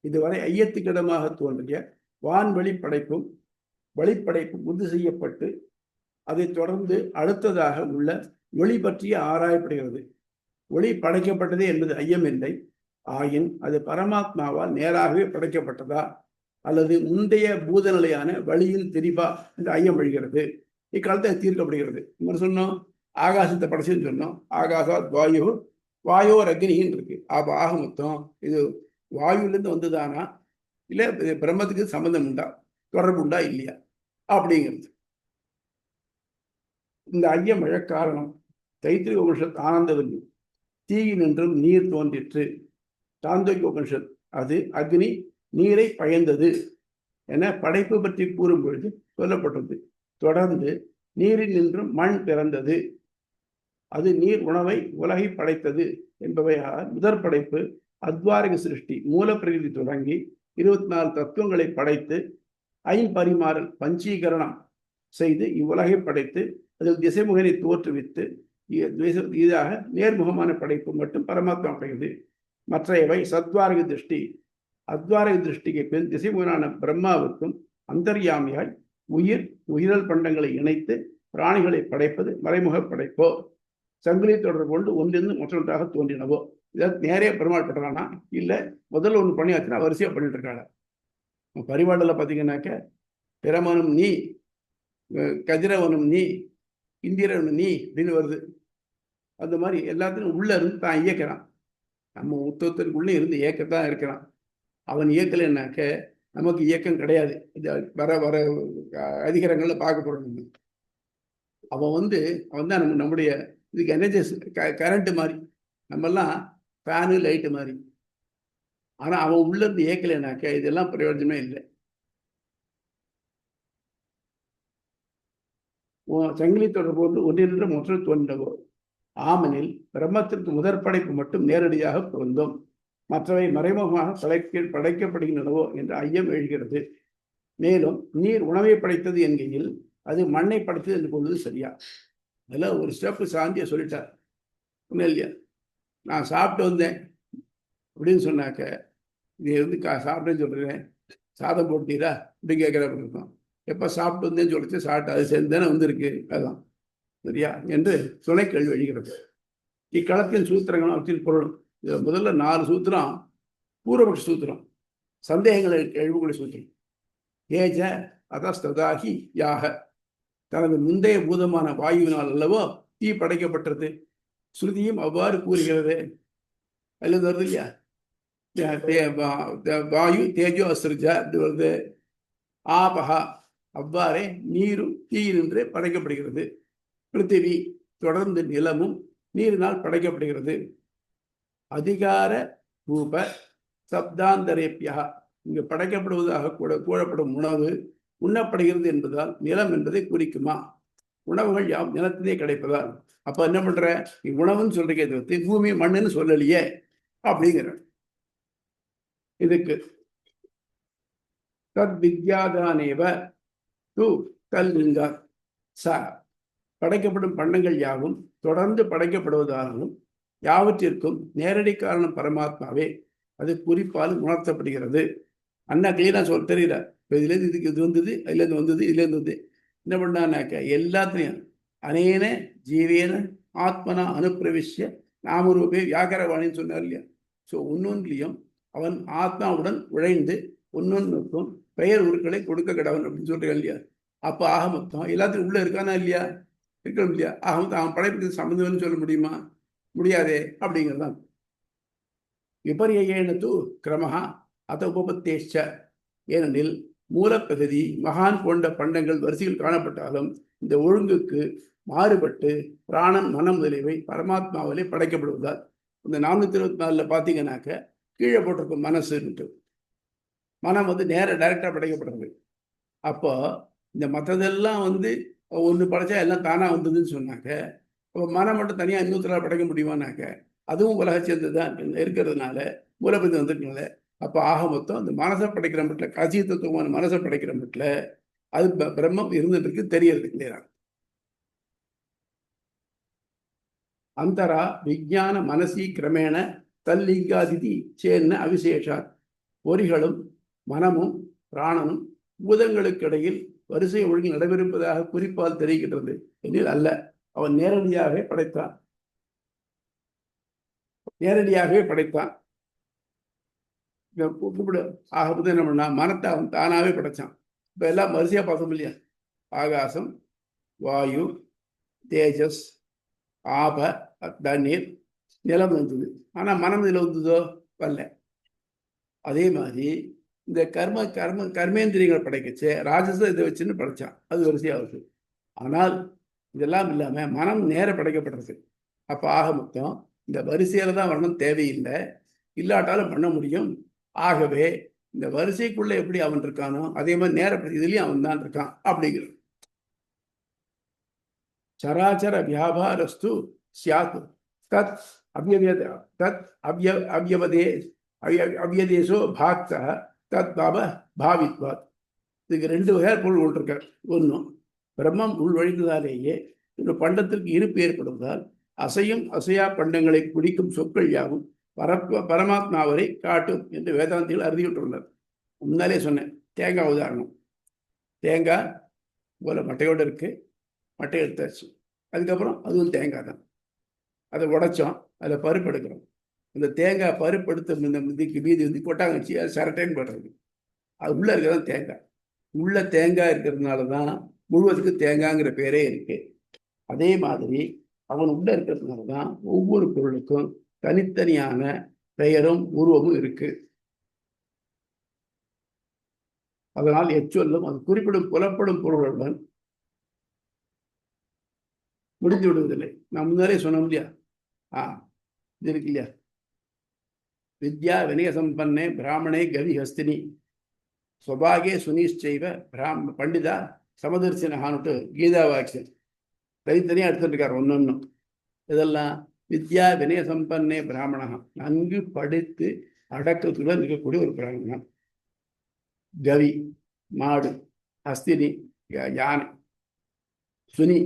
இதுவரை ஐயத்துக்கிடமாக தோன்றிய வான்வெளி படைப்பும் வழிப்படைப்பும் உறுதி செய்யப்பட்டு அதை தொடர்ந்து அடுத்ததாக உள்ள ஒளி பற்றிய ஆராயப்படுகிறது. ஒளி படைக்கப்பட்டதே என்பது ஐயமில்லை. ஆயின் அது பரமாத்மாவால் நேராகவே படைக்கப்பட்டதா அல்லது முந்தைய பூதநிலையான வழியில் திரிபா என்று ஐயம் வழிகிறது. இக்காலத்தை தீர்க்கப்படுகிறது. நம்ம சொன்னோம் ஆகாசத்தை படைச்சுன்னு சொன்னோம். ஆகாசாத் வாயு, வாயோர் அக்னின்னு இருக்கு. ஆக மொத்தம் இது வாயுலேருந்து வந்துதானா இல்லை பிரம்மத்துக்கு சம்பந்தம் உண்டா, தொடர்பு உண்டா இல்லையா அப்படிங்கிறது. இந்த ஐயம் எழ காரணம் தைத்திரிய உபனிஷத் ஆனந்தவல்லி. தீயினின்றும் நீர் தோன்றிற்று. சாந்தோக்கிய உபனிஷத் அது அக்னி நீரை பயந்தது என படைப்பு பற்றி கூறும் பொழுது சொல்லப்பட்டது. தொடர்ந்து நீரில் நின்றும் மண் பிறந்தது, அது நீர் உணவை உலகை படைத்தது என்பவையாக முதற் படைப்பு அத்வாரக சிருஷ்டி மூல பிரகிருதி தொடங்கி 24 தத்துவங்களை படைத்து ஐம்பரிமாறல் பஞ்சீகரணம் செய்து இவ்வுலகை படைத்து அதில் திசைமுகனை தோற்றுவித்து இதாக நேர்முகமான படைப்பு மட்டும் பரமாத்மா படைக்கிறது. மற்றையவை சத்வாரக திருஷ்டி. அத்வாரக திருஷ்டிக்கு பின் திசைமுகனான பிரம்மாவுக்கும் அந்தர்யாமியாய் உயிரல் பண்டங்களை இணைத்து பிராணிகளை படைப்பது மறைமுக படைப்போ. சங்கிலி தொடர்பு கொண்டு ஒன்றிருந்து மற்றொன்றாக தோன்றினவோ. இதாவது நேரே பெருமாள் பண்றானா இல்லை முதல்ல ஒன்று பண்ணியாச்சுன்னா வரிசையா பண்ணிட்டு இருக்காங்க. பரிபாடல பார்த்தீங்கன்னாக்க பிரமனும் நீ, கதிரவனும் நீ, இந்திரனும் நீ அப்படின்னு வருது. அந்த மாதிரி எல்லாத்தையும் உள்ள இருந்து தான் இயக்கிறான். நம்ம உத்தவத்திற்குள்ளே இருந்து இயக்கத்தான் இருக்கிறான். அவன் இயக்கலைன்னாக்க நமக்கு இயக்கம் கிடையாது. இது வர வர அதிகாரங்கள்ல பார்க்க போறோம். அவன் தான் நம்முடைய இதுக்கு எனர்ஜி கரண்ட் மாதிரி, நம்மெல்லாம் ஃபேனு லைட்டு மாதிரி. ஆனா அவன் உள்ள இருந்து இயக்கலைனாக்க இதெல்லாம் பிரயோஜனமே இல்லை. சங்கிலி தொடர்பு போன்று ஒன்றினின்று மொற்று தோன்றவோ ஆமனில் பிரம்மத்திற்கு முதற்படைப்பு மட்டும் நேரடியாக பொருந்தும், மற்றவை மறைமுகமாக படைக்கப்படுகின்றனவோ என்ற ஐயம் எழுகிறது. மேலும் நீர் உணவை படைத்தது என்கையில் அது மண்ணை படைத்தது என்று கொள்வது சரியா? அதில் ஒரு ஸ்டெப்பு சாந்தியை சொல்லிட்டார். ஒன்றும் இல்லையா, நான் சாப்பிட்டு வந்தேன் அப்படின்னு சொன்னாக்க, இது சாப்பிட்டேன்னு சொல்கிறேன், சாதம் போட்டீரா அப்படின்னு கேட்குறப்ப இருக்கும். எப்போ சாப்பிட்டு வந்தேன்னு சொல்லிச்சு, சாப்பிட்டு அது சேர்ந்து தானே வந்திருக்கு, அதுதான் சரியா என்று துணை கேள்வி எழுகிறது. இக்களத்தின் சூத்திரங்களும் அவற்றின் பொருள். இதில் முதல்ல 4 சூத்திரம் பூர்வபக்ஷ சூத்திரம், சந்தேகங்களை எழுபக்கூடிய சூத்திரம். ஏஜ அதஸ்ததாகி யாக, தனது முந்தைய பூதமான வாயுவினால் அல்லவோ தீ படைக்கப்பட்டது. ஸ்ருதியும் அவ்வாறு கூறுகிறது. அல்லது வருது இல்லையா, வாயு தேஜோ அஸ்ருஜ அப்படி வருது. ஆபகா, அவ்வாறே நீரும் தீயினின்று படைக்கப்படுகிறது. பிருத்திவி, தொடர்ந்து நிலமும் நீரினால் படைக்கப்படுகிறது. அதிகார ரூப சப்தாந்தரேப்பியா, இங்கு படைக்கப்படுவதாக கூறப்படும் உணவு உண்ணப்படுகிறது என்பதால் நிலம் என்பதை குறிக்குமா? உணவுகள் யாம் நிலத்திலே கிடைப்பதால். அப்ப என்ன பண்ற, நீ உணவுன்னு சொல்றீங்க, தவிர்த்து பூமி மண்ணுன்னு சொல்லலையே அப்படிங்கிற. இதுக்கு தத் வித்யாதானேவ து தல்லிங்கா ச, படைக்கப்படும் பண்டங்கள் யாவும் தொடர்ந்து படைக்கப்படுவதாகவும் யாவற்றிற்கும் நேரடி காரணம் பரமாத்மாவே, அது குறிப்பால் உணர்த்தப்படுகிறது. அண்ணா கிளீனா தெரியல. இப்போ இதுலேருந்து இதுக்கு இது வந்தது, இதுலேருந்து வந்தது, இதுலேருந்து வந்து என்ன பண்ணான்னாக்க எல்லாத்தையும் அனேன ஜீவேன ஆத்மனா அனுப்பிரவிஷ்ய நாமரூபே வியாகரவாணின்னு சொன்னார் இல்லையா. ஸோ ஒன்னொன்றிலையும் அவன் ஆத்மாவுடன் உழைந்து ஒன்னொன்றுக்கும் பெயர் உருக்களை கொடுக்க கடவன் அப்படின்னு சொல்றேன் இல்லையா. அப்போ ஆக மொத்தம் எல்லாத்தையும் உள்ள இருக்கானா இல்லையா, இருக்கணும் இல்லையா. ஆக மொத்தம் அவன் படைப்புக்கு சம்பந்தம்னு சொல்ல முடியுமா? முடியாதே அப்படிங்கிறதான். விபரியேன தூ கிரமஹா அத உபபத்தேஷ்ச, ஏனெனில் மூலப்பகுதி மகான் போன்ற பண்டங்கள் வரிசையில் காணப்பட்டாலும் இந்த ஒழுங்குக்கு மாறுபட்டு பிராணன் மனம் முதலியவை பரமாத்மாவிலே படைக்கப்படுவதால். இந்த 424 பார்த்தீங்கன்னாக்க கீழே போட்டிருக்கும் மனசுன்ட்டு, மனம் நேர டைரக்டா படைக்கப்படுறது. அப்போ இந்த மற்றதெல்லாம் ஒன்று படைச்சா எல்லாம் தானா வந்ததுன்னு சொன்னாக்க, அப்போ மனம் மட்டும் தனியாக 206 படைக்க முடியுமானாக்க அதுவும் உலக சேர்ந்துதான் இருக்கிறதுனால மூலப்பகுதி வந்துருக்கனால. அப்போ ஆக மொத்தம் இந்த மனசை படைக்கிற மட்டில், கசி தத்துவமான மனசை படைக்கிற மட்டில் அது பிரம்மம் இருந்துட்டு இருக்கு, தெரியறது இல்லையா. அந்தரா விஞ்ஞான மனசி கிரமேண தல்லிங்காதிதி சேன்ன அவிசேஷா, பொறிகளும் மனமும் பிராணனும் பூதங்களுக்கு இடையில் வரிசை ஒழுங்கில் நடைபெறுவதாக குறிப்பால் தெரிகின்றது எனில் அல்ல, அவன் நேரடியாகவே படைத்தான். கூப்பிடு ஆகும்போது என்ன பண்ணா, மனத்தை அவன் தானாவே படைச்சான். இப்ப எல்லாம் வரிசையா பார்த்தோம் இல்லையா, ஆகாசம், வாயு, தேஜஸ், ஆப, தண்ணீர், நிலம் வந்தது. ஆனா மனம் இதுல வந்ததோ வரல. அதே மாதிரி இந்த கர்மேந்திரியங்களை படைக்கச்சு ராஜச இதை வச்சுன்னு படைச்சான், அது வரிசையாகுது. ஆனால் இதெல்லாம் இல்லாம மனம் நேர படைக்கப்படுறது. அப்ப ஆக மொத்தம் இந்த வரிசையில தான் வரணும், தேவையில்லை, இல்லாட்டாலும் பண்ண முடியும். ஆகவே இந்த வரிசைக்குள்ள எப்படி அவன் இருக்கானோ அதே மாதிரி நேர இதுலயும் அவன் தான் இருக்கான் அப்படிங்கிறது. சராச்சர வியாபாரஸ்து சியாத் தத் அவ்யதேசோ பாக்த தத் பாவித்வாத். இதுக்கு 2 வகை பொருள் கொண்டிருக்கார். ஒன்றும் பிரம்மம் உள்வழிந்ததாலேயே ஒரு பண்டத்திற்கு இருப்பு ஏற்படுவதால் அசையும் அசையா பண்டங்களை குடிக்கும் சொற்கள் யாவும் பரமாத்மாவரை காட்டும் என்று வேதாந்திகள் அறிவித்துள்ளனர். முன்னாலே சொன்னேன், தேங்காய் உதாரணம். தேங்காய் போல மட்டையோடு இருக்கு, மட்டை எடுத்தாச்சு, அதுக்கப்புறம் அதுவும் தேங்காய் தான். அதை உடைச்சோம், அதில் பருப்பு எடுக்கிறோம். இந்த தேங்காய் பருப்பு எடுத்து இந்த மீதி கொட்டாங்கச்சி அது சரட்டைன்னு படுறது, அது உள்ள இருக்கிறதான் தேங்காய். உள்ள தேங்காய் இருக்கிறதுனால தான் முழுவதுக்கு தேங்காய்ங்கிற பேரே இருக்கு. அதே மாதிரி அவன் உள்ள இருக்கிறதுனால தான் ஒவ்வொரு பொருளுக்கும் தனித்தனியான பெயரும் உருவமும் இருக்கு. அதனால் எச்சொல்லும் அது குறிப்பிடும் புலப்படும் பொருளுடன் முடிந்து விடுவதில்லை. நான் முன்னாலே சொன்னோம் இல்லையா, இது இருக்கு இல்லையா, வித்யா வினய சம்பன்னே பிராமணே கவி ஹஸ்தினி ஸ்வபாகே சுனிஷ்சைவ பண்டிதா சமதர்சினஹான்ட்டு கீதா வாக்கியம் தனித்தனியாக எடுத்துட்டு இருக்கார் ஒன்னொன்னும். இதெல்லாம் வித்யா வினய சம்பன்னே பிராமணா, நன்கு படித்து அடக்கத்துடன் இருக்கக்கூடிய ஒரு பிராமணன். கவி மாடு, ஹஸ்தினி யானை, சுனி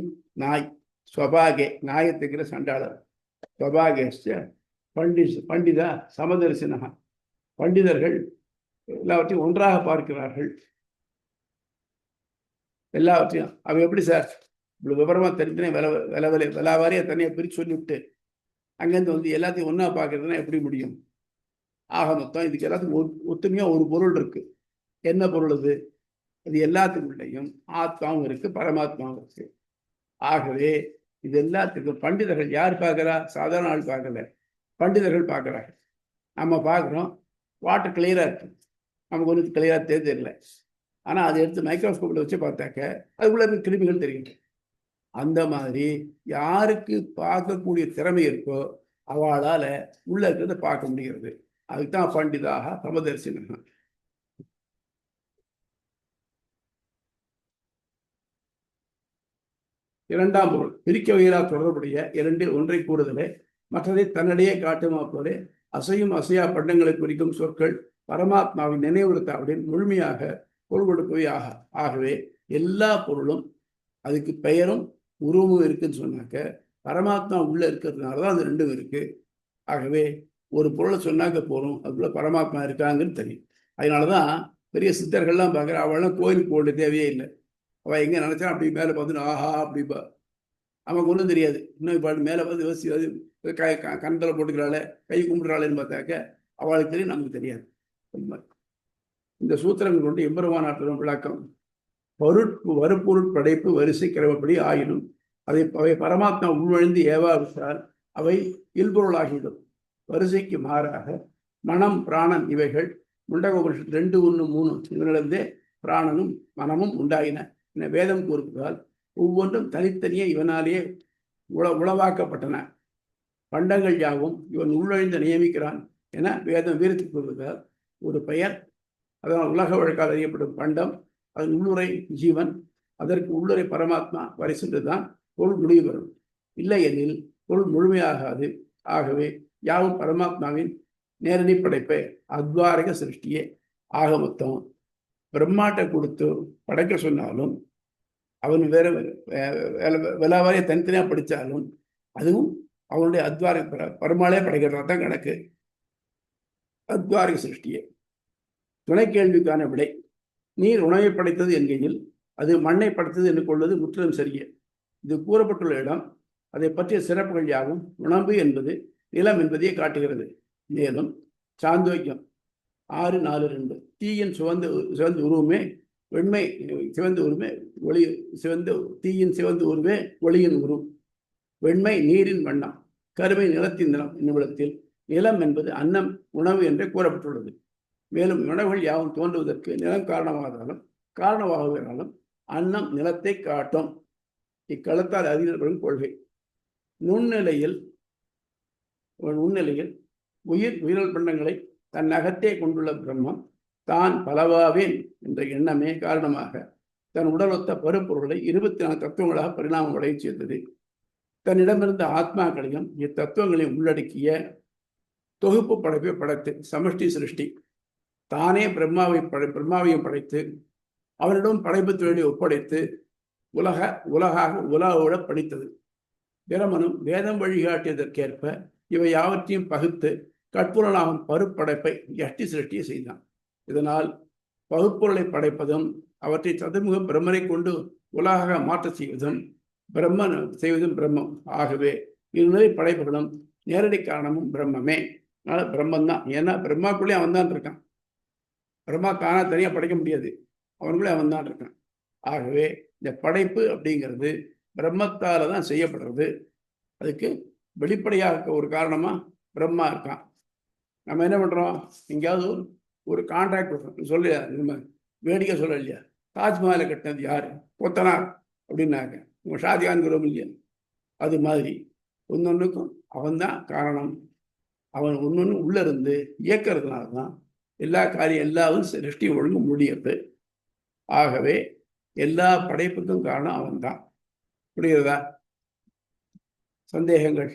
நாய், ஸ்வபாகே நாயத்துக்கிற சண்டாளர், ஸ்வபாகேஷ்ட பண்டிதா சமதர்சினஹா பண்டிதர்கள் எல்லாவற்றையும் ஒன்றாக பார்க்கிறார்கள். எல்லாவற்றையும் அவ எப்படி சார் இவ்வளவு விவரமா தனித்தனே விலாவாரியா தனியாக பிரித்து சொல்லிவிட்டு அங்கேருந்து வந்து எல்லாத்தையும் ஒன்றா பார்க்கறதுனா எப்படி முடியும்? ஆக மொத்தம் இதுக்கு எல்லாத்துக்கும் ஒத்துமையாக ஒரு பொருள் இருக்கு. என்ன பொருள் அது? அது எல்லாத்துக்குள்ளேயும் ஆத்மாவும் இருக்கு, பரமாத்மாவும் இருக்கு. ஆகவே இது எல்லாத்துக்கும் பண்டிதர்கள் யார் பார்க்குறா? சாதாரண ஆள் பார்க்கல, பண்டிதர்கள் பார்க்குறாங்க. நம்ம பார்க்குறோம், வாட்டர் கிளியராக இருக்கு, நமக்கு ஒன்றும் கிளியராக தெரியல. ஆனால் அதை எடுத்து மைக்ரோஸ்கோப்பில் வச்சு பார்த்தாக்க அதுக்குள்ள இருக்க கிருமிகள் தெரியும். அந்த மாதிரி யாருக்கு பார்க்கக்கூடிய திறமை இருக்கோ அவளால் உள்ள இருக்கிறத பார்க்க முடிகிறது. அதுதான் பண்டிதாக சமதர்சினா. இரண்டாம் பொருள் பிரிக்க வகையிலா தொடர்புடைய இரண்டில் ஒன்றை கூறுதலே மற்றதை தன்னிடையே காட்டுமா போலே அசையும் அசையா பண்டங்களை குறிக்கும் சொற்கள் பரமாத்மாவின் நினைவுறுத்தாவுடன் முழுமையாக பொருள் கொடுப்பவை ஆகவே எல்லா பொருளும் அதுக்கு பெயரும் உருவமும் இருக்குன்னு சொன்னாக்க பரமாத்மா உள்ள இருக்கிறதுனால தான் அது ரெண்டும் இருக்கு. ஆகவே ஒரு பொருளை சொன்னாக்க போறோம், அதுக்குள்ள பரமாத்மா இருக்காங்கன்னு தெரியும். அதனாலதான் பெரிய சித்தர்கள்லாம் பார்க்குற அவள்லாம் கோயிலுக்கு போட தேவையே இல்லை. அவள் எங்கே நினைச்சா அப்படி மேலே பார்த்துட்டு ஆஹா அப்படிப்பா, அவனுக்கு ஒன்றும் தெரியாது. இன்னும் இப்போ மேலே பார்த்து யோசிச்சு கணத்தில் போட்டுக்கிறாளே கை கும்பிடுறாளேன்னு பார்த்தாக்க அவளுக்கு தெரியும், நமக்கு தெரியாது. இந்த சூத்திரங்கள் கொண்டு எம்பெருமானாற்றின் விளக்கம் வருப்பொருட் படைப்பு வரிசை கிரமப்படி ஆயினும் அவை பரமாத்மா உள்வழிந்து ஏவாவிட்டால் அவை இல்பொருளாகிவிடும். வரிசைக்கு மாறாக மனம் பிராணன் இவைகள் முண்டகோபனிஷத் 2:1-3 இவனிடந்தே பிராணனும் மனமும் உண்டாயின என வேதம் கூறுவதால் ஒவ்வொன்றும் தனித்தனியே இவனாலேயே உளவாக்கப்பட்டன. பண்டங்கள் யாவும் இவன் உள்வழிந்து நியமிக்கிறான் என வேதம் வீரத்து கூறுவதால் ஒரு பெயர், அதனால் உலக வழக்கால் அறியப்படும் பண்டம், அதன் உள்ளுரை ஜீவன், அதற்கு உள்ளுரை பரமாத்மா வரை சென்றுதான் பொருள் முடிவு பெறும். இல்லை எனில் பொருள் முழுமையாகாது. ஆகவே யாவும் பரமாத்மாவின் நேரடி படைப்பை அத்வாரக சிருஷ்டியே. ஆக மொத்தம் பிரம்மாட்டை கொடுத்து படைக்க சொன்னாலும் அவன் வேற விலாவாரியை தனித்தனியா படித்தாலும் அதுவும் அவனுடைய அத்வார பரமாலே படைக்கிறதா தான் கணக்கு. அத்வாரக சிருஷ்டியே. துணை கேள்விக்கான விடை, நீர் உணவை படைத்தது என்கையில் அது மண்ணை படைத்தது என்று கொள்வது முற்றிலும் சரியே. இது கூறப்பட்டுள்ள இடம் அதை பற்றிய சிறப்புகள் யாவும் உணவு என்பது நிலம் என்பதையே காட்டுகிறது. மேலும் சாந்தோக்கியம் 6:4-2 தீயின் சிவந்த உருவமே வெண்மை சிவந்த உருவே ஒளி சிவந்த தீயின் சிவந்த உருவே ஒளியின் உருவம், வெண்மை நீரின் வண்ணம், கருமை நிலத்தின் நிலம் என்னுமிடத்தில் நிலம் என்பது அன்னம் உணவு என்றே கூறப்பட்டுள்ளது. மேலும் உணவுகள் யாவும் தோன்றுவதற்கு நிலம் காரணமாகுவதாலும் அன்னம் நிலத்தை காட்டும். இக்களத்தால் அறிஞர்களின் கொள்கை. நுண்ணிலையில் உயிரல் பண்டங்களை தன் அகத்தே கொண்டுள்ள பிரம்மம் தான் பலவாவேன் என்ற எண்ணமே காரணமாக தன் உடலொத்த பருப்பொருளை 24 தத்துவங்களாக பரிணாமம் அடைய செய்தது. தன்னிடமிருந்த ஆத்மாக்களையும் இத்தத்துவங்களையும் உள்ளடக்கிய தொகுப்பு படைப்பை படைத்து சமஷ்டி சிருஷ்டி தானே பிரம்மாவையும் படைத்து அவனிடம் படைப்பு தொழிலை ஒப்படைத்து உலகோட படித்தது. பிரமனும் வேதம் வழிகாட்டியதற்கேற்ப இவை யாவற்றையும் பகுத்து கட்புலனாகும் பருப்படைப்பை யஷ்டி சிருஷ்டியை செய்தான். இதனால் பகுப்பொருளை படைப்பதும் அவற்றை சதுர்முக பிரம்மனை கொண்டு உலகாக மாற்ற செய்வதும் பிரம்மம். ஆகவே இருநிலை படைப்புகளும் நேரடி காரணமும் பிரம்மமே. அதனால பிரம்மன் தான். ஏன்னா பிரம்மாக்குள்ளே அவன் தான் இருக்கான். பிரம்மா காணா தனியாக படைக்க முடியாது, அவனுக்குள்ளே அவன் தான் இருக்கான். ஆகவே இந்த படைப்பு அப்படிங்கிறது பிரம்மத்தால தான் செய்யப்படுறது. அதுக்கு வெளிப்படையாக ஒரு காரணமா பிரம்மா இருக்கான். நம்ம என்ன பண்றோம், எங்கேயாவது ஒரு கான்ட்ராக்ட் சொல்ல நம்ம வேடிக்கை சொல்ல இல்லையா? தாஜ்மஹாலை கட்டினது யாரு? கொத்தனார் அப்படின்னாங்க. உங்க ஷாஜகான்கிறோம் இல்லையா? அது மாதிரி ஒன்னொன்றுக்கும் அவன்தான் காரணம். அவன் ஒன்னொன்று உள்ள இருந்து இயக்கிறதுனால தான் எல்லா காரியம் எல்லாரும் சிருஷ்டி ஒழுங்கு முடியுது. ஆகவே எல்லா படைப்புக்கும் காரணம் அவன்தான். புரியுறதா? சந்தேகங்கள்?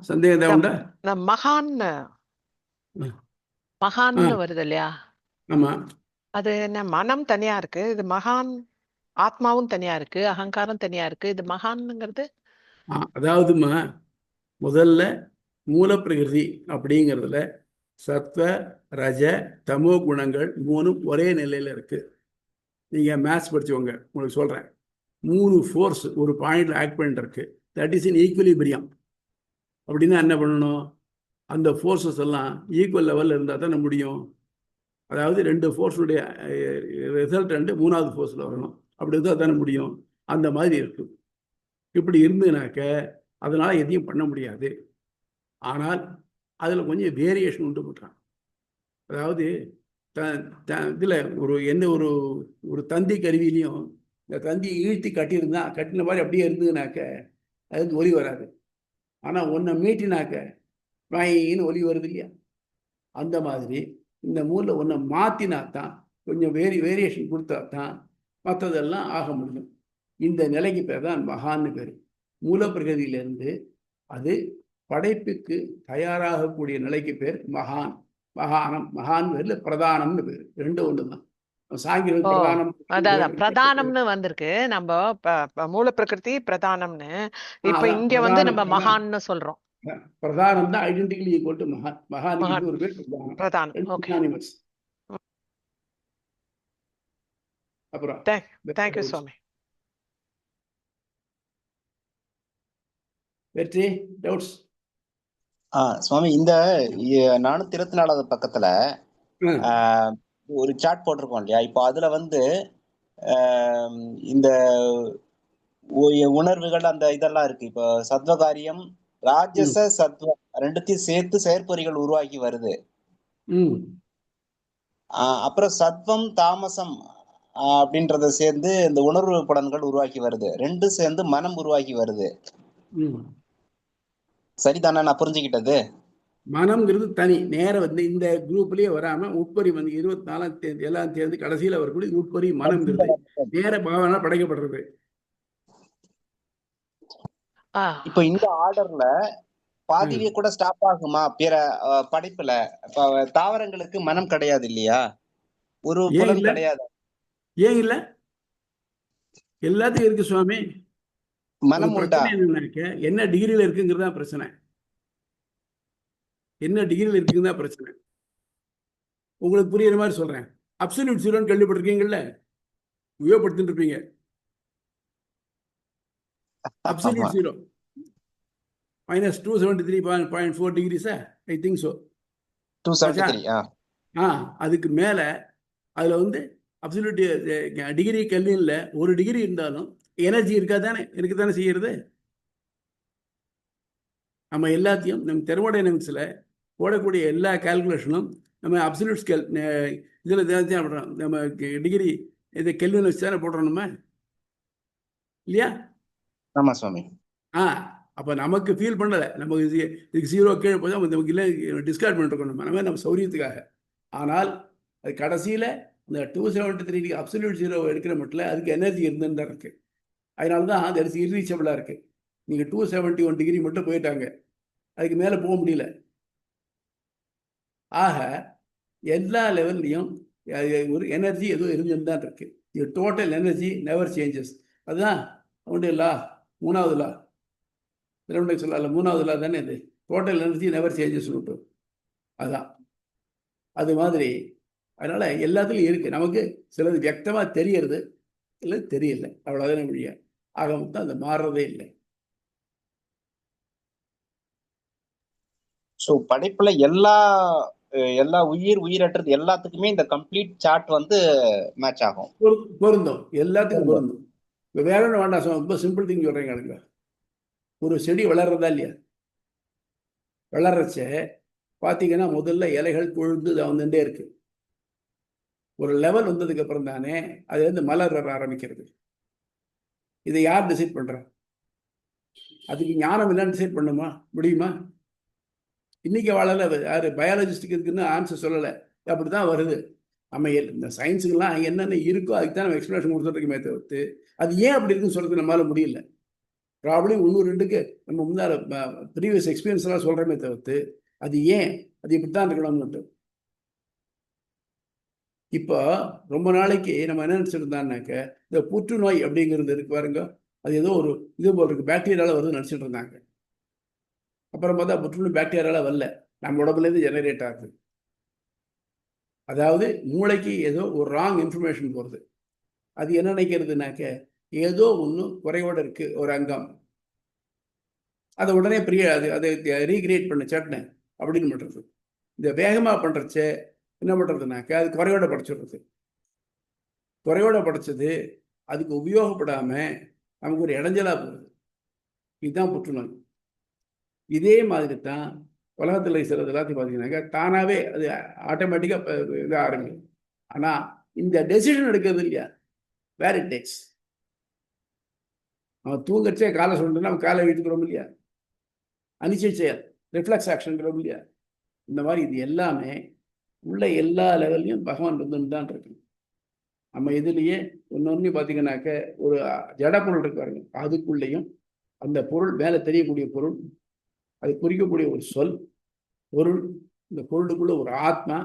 சந்தேகம் தான் உண்டா? இந்த மகான்னு வருது இல்லையா? ஆமா. அது என்ன, மனம் தனியா இருக்கு, இது மகான் ஆத்மாவும் தனியா இருக்கு, அகங்காரம் தனியா இருக்கு, இது மகான்ங்கிறது. அதாவதுமா, முதல்ல மூலப்பிரகிருதி அப்படிங்கிறதுல சத்வ ரஜ தமோ குணங்கள் 3 ஒரே நிலையில இருக்கு. நீங்க மேத்ஸ் படிச்சவங்க உங்களுக்கு சொல்றேன். 3 ஃபோர்ஸ் ஒரு பாயிண்ட்ல ஆக்ட் பண்ணிட்டு இருக்கு. That is in equilibrium. அப்படின்னா என்ன பண்ணணும்? அந்த ஃபோர்ஸஸ் எல்லாம் ஈக்குவல் லெவலில் இருந்தால் தானே முடியும். அதாவது 2 ஃபோர்ஸுடைய ரிசல்ட் 3வது ஃபோர்ஸில் வரணும். அப்படி இருந்தால் தானே முடியும். அந்த மாதிரி இருக்கு. இப்படி இருந்துனாக்க அதனால் எதையும் பண்ண முடியாது. ஆனால் அதில் கொஞ்சம் வேரியேஷன் உண்டு பண்ணுறான். அதாவது இதில் எந்த ஒரு தந்தி கருவிலையும் இந்த தந்தியை இழுத்தி கட்டின மாதிரி அப்படியே இருந்ததுனாக்க அது ஒலி வராது. ஆனால் ஒன்றை மீட்டினாக்க வாயின்னு ஒலி வருது இல்லையா? அந்த மாதிரி இந்த மூலில் ஒன்றை மாற்றினா தான், கொஞ்சம் வேரியேஷன் கொடுத்தா தான் மற்றதெல்லாம் ஆக முடியும். இந்த நிலைக்கு பேர் தான் மகான்னு பேர். மூலப்பிரகிருதியிலிருந்து அது படைப்புக்கு தயாராகக்கூடிய நிலைக்கு பேர் மகான். மகான் பேர்ல பிரதானம்னு பேர். 2 ஒன்று தான். சாங்கியம் பிரதானம், அதான் பிரதானம்னு வந்திருக்கு. நம்ம மூல பிரகிருதி பிரதானம்னு, இப்ப இங்க வந்து நம்ம மகான்னு சொல்றோம். பிரதானம் தான் ஐடென்டிக்கலி ஈக்குவல் டு மகான். மகான் ஒரு பேர் பிரதானம். ஓகே, அப்புறம் தேங்க்யூ சுவாமி. வெற்றி டவுட்ஸ்? சுவாமி, இந்த 424வது பக்கத்துல ஒரு சார்ட் போட்டிருக்கோம் இல்லையா? இப்போ அதுல வந்து இந்த உணர்வுகள் அந்த இதெல்லாம் இருக்கு. இப்போ சத்வகாரியம், ராஜச சத்வ ரெண்டுத்தையும் சேர்த்து செயற்பொறிகள் உருவாக்கி வருது. அப்புறம் சத்வம் தாமசம் அப்படின்றத சேர்ந்து இந்த உணர்வு பலன்கள் உருவாக்கி வருது. 2 சேர்ந்து மனம் உருவாக்கி வருது. சரிதானே நான் புரிஞ்சுக்கிட்டது? மனம்ங்கிறது தனி நேர வந்து இந்த குரூப்லயே வராம உட்பொறி வந்து 24 எல்லாம் சேர்ந்து கடைசியில வரக்கூடிய உட்பொறி மனம்ங்கிறது நேர பாவனை படைக்கப்படுறது. இப்போ இந்த ஆர்டர்ல பாதியிலே கூட ஸ்டாப் ஆகுமா? பிற படைப்புல தாவரங்களுக்கு மனம் கிடையாது இல்லையா? ஒரு புலன் கிடையாது. ஏன் இல்ல? எல்லாத்துக்கும் இருக்கு சுவாமி. மனம் உண்டா? என்ன டிகிரியில இருக்குங்கிறது தான் பிரச்சனை. என்ன டிகிரியில் இருக்குன்னு தான் பிரச்சனை. உங்களுக்கு புரியுற மாதிரி சொல்றேன். அப்சல்யூட் ஜீரோன்னு கேள்விப்பட்டிருக்கீங்கல்ல? உபயோகப்படுத்திட்டு இருப்பீங்க. அப்சல்யூட் ஜீரோ -273.4 டிகிரிஸா? I think so. 273. அதுக்கு மேல அதுல வந்து அப்சல்யூட் டிகிரி கல்வியில் 1 டிகிரி இருந்தாலும் எனர்ஜி இருக்குதானே செய்யறது. நம்ம எல்லாத்தையும் நம்ம தெர்மோடைனமிக்ஸ்ல போடக்கூடிய எல்லா கால்குலேஷனும் நம்ம அப்சல்யூட் ஸ்கேல் இதில் தான் போடுறோம். நம்ம டிகிரி இதை கெல்வின் வச்சு தானே போடுறோம் நம்ம, இல்லையா? ஆமா சுவாமி. அப்போ நமக்கு ஃபீல் பண்ணலை. நமக்கு இதுக்கு 0 கீழே போய் நமக்கு இல்லை டிஸ்கார்ட் பண்ணிருக்கோம் நம்ம சௌரியத்துக்காக. ஆனால் அது கடைசியில் இந்த 273 அப்சல்யூட் ஜீரோ எடுக்கிற மட்டும் அதுக்கு எனர்ஜி இருந்துன்னு தான் இருக்குது. அதனால தான் அது இர்ரீச்சபிளாக இருக்குது. நீங்கள் 271 டிகிரி மட்டும் போயிட்டாங்க, அதுக்கு மேலே போக முடியல. ஆக எல்லா லெவல்லையும் ஒரு எனர்ஜி எதுவும் இருந்துன்னு தான் இருக்கு. இது டோட்டல் எனர்ஜி நெவர் சேஞ்சஸ். அதுதான் ஒன்றும் லா, 3வது லா, சொல்லல 3வது லா தானே இது. டோட்டல் எனர்ஜி நெவர் சேஞ்சஸ் விட்டு அதுதான் அது மாதிரி. அதனால எல்லாத்துலையும் இருக்கு. நமக்கு சிலது வியக்தமாக தெரியறது, இல்லை தெரியல, அவ்வளோதானே வழிய. ஆக மொத்தம் அது மாறுறதே இல்லை. ஸோ படைப்புல எல்லா உயிரற்றது எல்லாத்துக்குமே இந்த கம்ப்ளீட் சார்ட் வந்து மேட்ச் ஆகும், பொருந்தும், எல்லாத்துக்கும் பொருந்தும். இப்போ வேற ஒன்று வேண்டாம், ரொம்ப சிம்பிள் திங் சொல்றீங்க. ஒரு செடி வளர்றதா இல்லையா? வளர்றச்ச பார்த்தீங்கன்னா முதல்ல இலைகள் கொழுந்து வந்துட்டே இருக்கு. ஒரு லெவல் வந்ததுக்கு அப்புறம் தானே அது வந்து மலர் வர ஆரம்பிக்கிறது. இதை யார் டிசைட் பண்றா? அதுக்கு ஞானம் இல்லைன்னு டிசைட் பண்ணுமா முடியுமா? இன்னைக்கு வாழல யாரு பயாலஜிஸ்டுக்கு இருக்குன்னு ஆன்சர் சொல்லலை. அப்படிதான் வருது. நம்ம இந்த சயின்ஸுக்கெல்லாம் என்னென்ன இருக்கோ அதுக்கு தான் நம்ம எக்ஸ்பிளேஷன் கொடுத்துருக்கோமே தவிர்த்து அது ஏன் அப்படி இருக்குன்னு சொல்றது நம்மளால முடியல. ப்ராப்ளம் 1-2க்கு நம்ம முன்னால ப்ரீவியஸ் எக்ஸ்பீரியன்ஸ் எல்லாம் சொல்றோமே தவிர்த்து அது ஏன் அது இப்படித்தான் இருக்கணும்னு. இப்போ ரொம்ப நாளைக்கு நம்ம என்ன நினச்சிருந்தான்னாக்க இந்த புற்றுநோய் அப்படிங்கிறது இருக்கு பாருங்க, அது ஏதோ ஒரு இது போல் இருக்கு, பாக்டீரியால வருதுன்னு நினச்சிட்டு இருந்தாங்க. அப்புறம் பார்த்தா புற்றுநோய் பாக்டீரியால வரல, நம்ம உடம்புலேருந்து ஜெனரேட் ஆகுது. அதாவது மூளைக்கு ஏதோ ஒரு ராங் இன்ஃபர்மேஷன் போகிறது. அது என்ன நினைக்கிறதுனாக்க ஏதோ ஒன்று குறைவோட இருக்கு ஒரு அங்கம், அதை உடனே அதை ரீக்ரியேட் பண்ண சட்னு அப்படின்னு பண்ணுறது. இந்த வேகமாக பண்ணுறச்ச என்ன பண்ணுறதுனாக்க அது குறையோட படைச்சிடுறது. குறையோட படைச்சது அதுக்கு உபயோகப்படாமல் நமக்கு ஒரு இடைஞ்சலாக போகுது. இதுதான் புற்றுநோய். இதே மாதிரி தான் உலகத்தில் சிலது எல்லாத்தையும் பார்த்தீங்கன்னாக்கா தானாகவே அது ஆட்டோமேட்டிக்காக இதாக ஆரம்பிக்கும். ஆனால் இந்த டெசிஷன் எடுக்கிறது இல்லையா, வேர் இட் டேக்ஸ். அவன் தூங்கச்சே காலை சொல்லிட்டுனா அவன் காலை வீட்டுக்கிறோம் இல்லையா, அனிச்சை செயல் ரிஃப்ளெக்ஸ் ஆக்ஷன்கிறோம் இல்லையா. இந்த மாதிரி இது எல்லாமே உள்ள எல்லா லெவல்லையும் பகவான் இருந்துன்னு தான் இருக்கு. நம்ம இதுலேயே ஒன்று பார்த்தீங்கன்னாக்க ஒரு ஜட பொருள் இருக்கு பாருங்க, அதுக்குள்ளேயும் அந்த பொருள் மேலே தெரியக்கூடிய பொருள், அது குறிக்கக்கூடிய ஒரு சொல் பொருள், இந்த பொருளுக்குள்ள ஒரு ஆத்மா,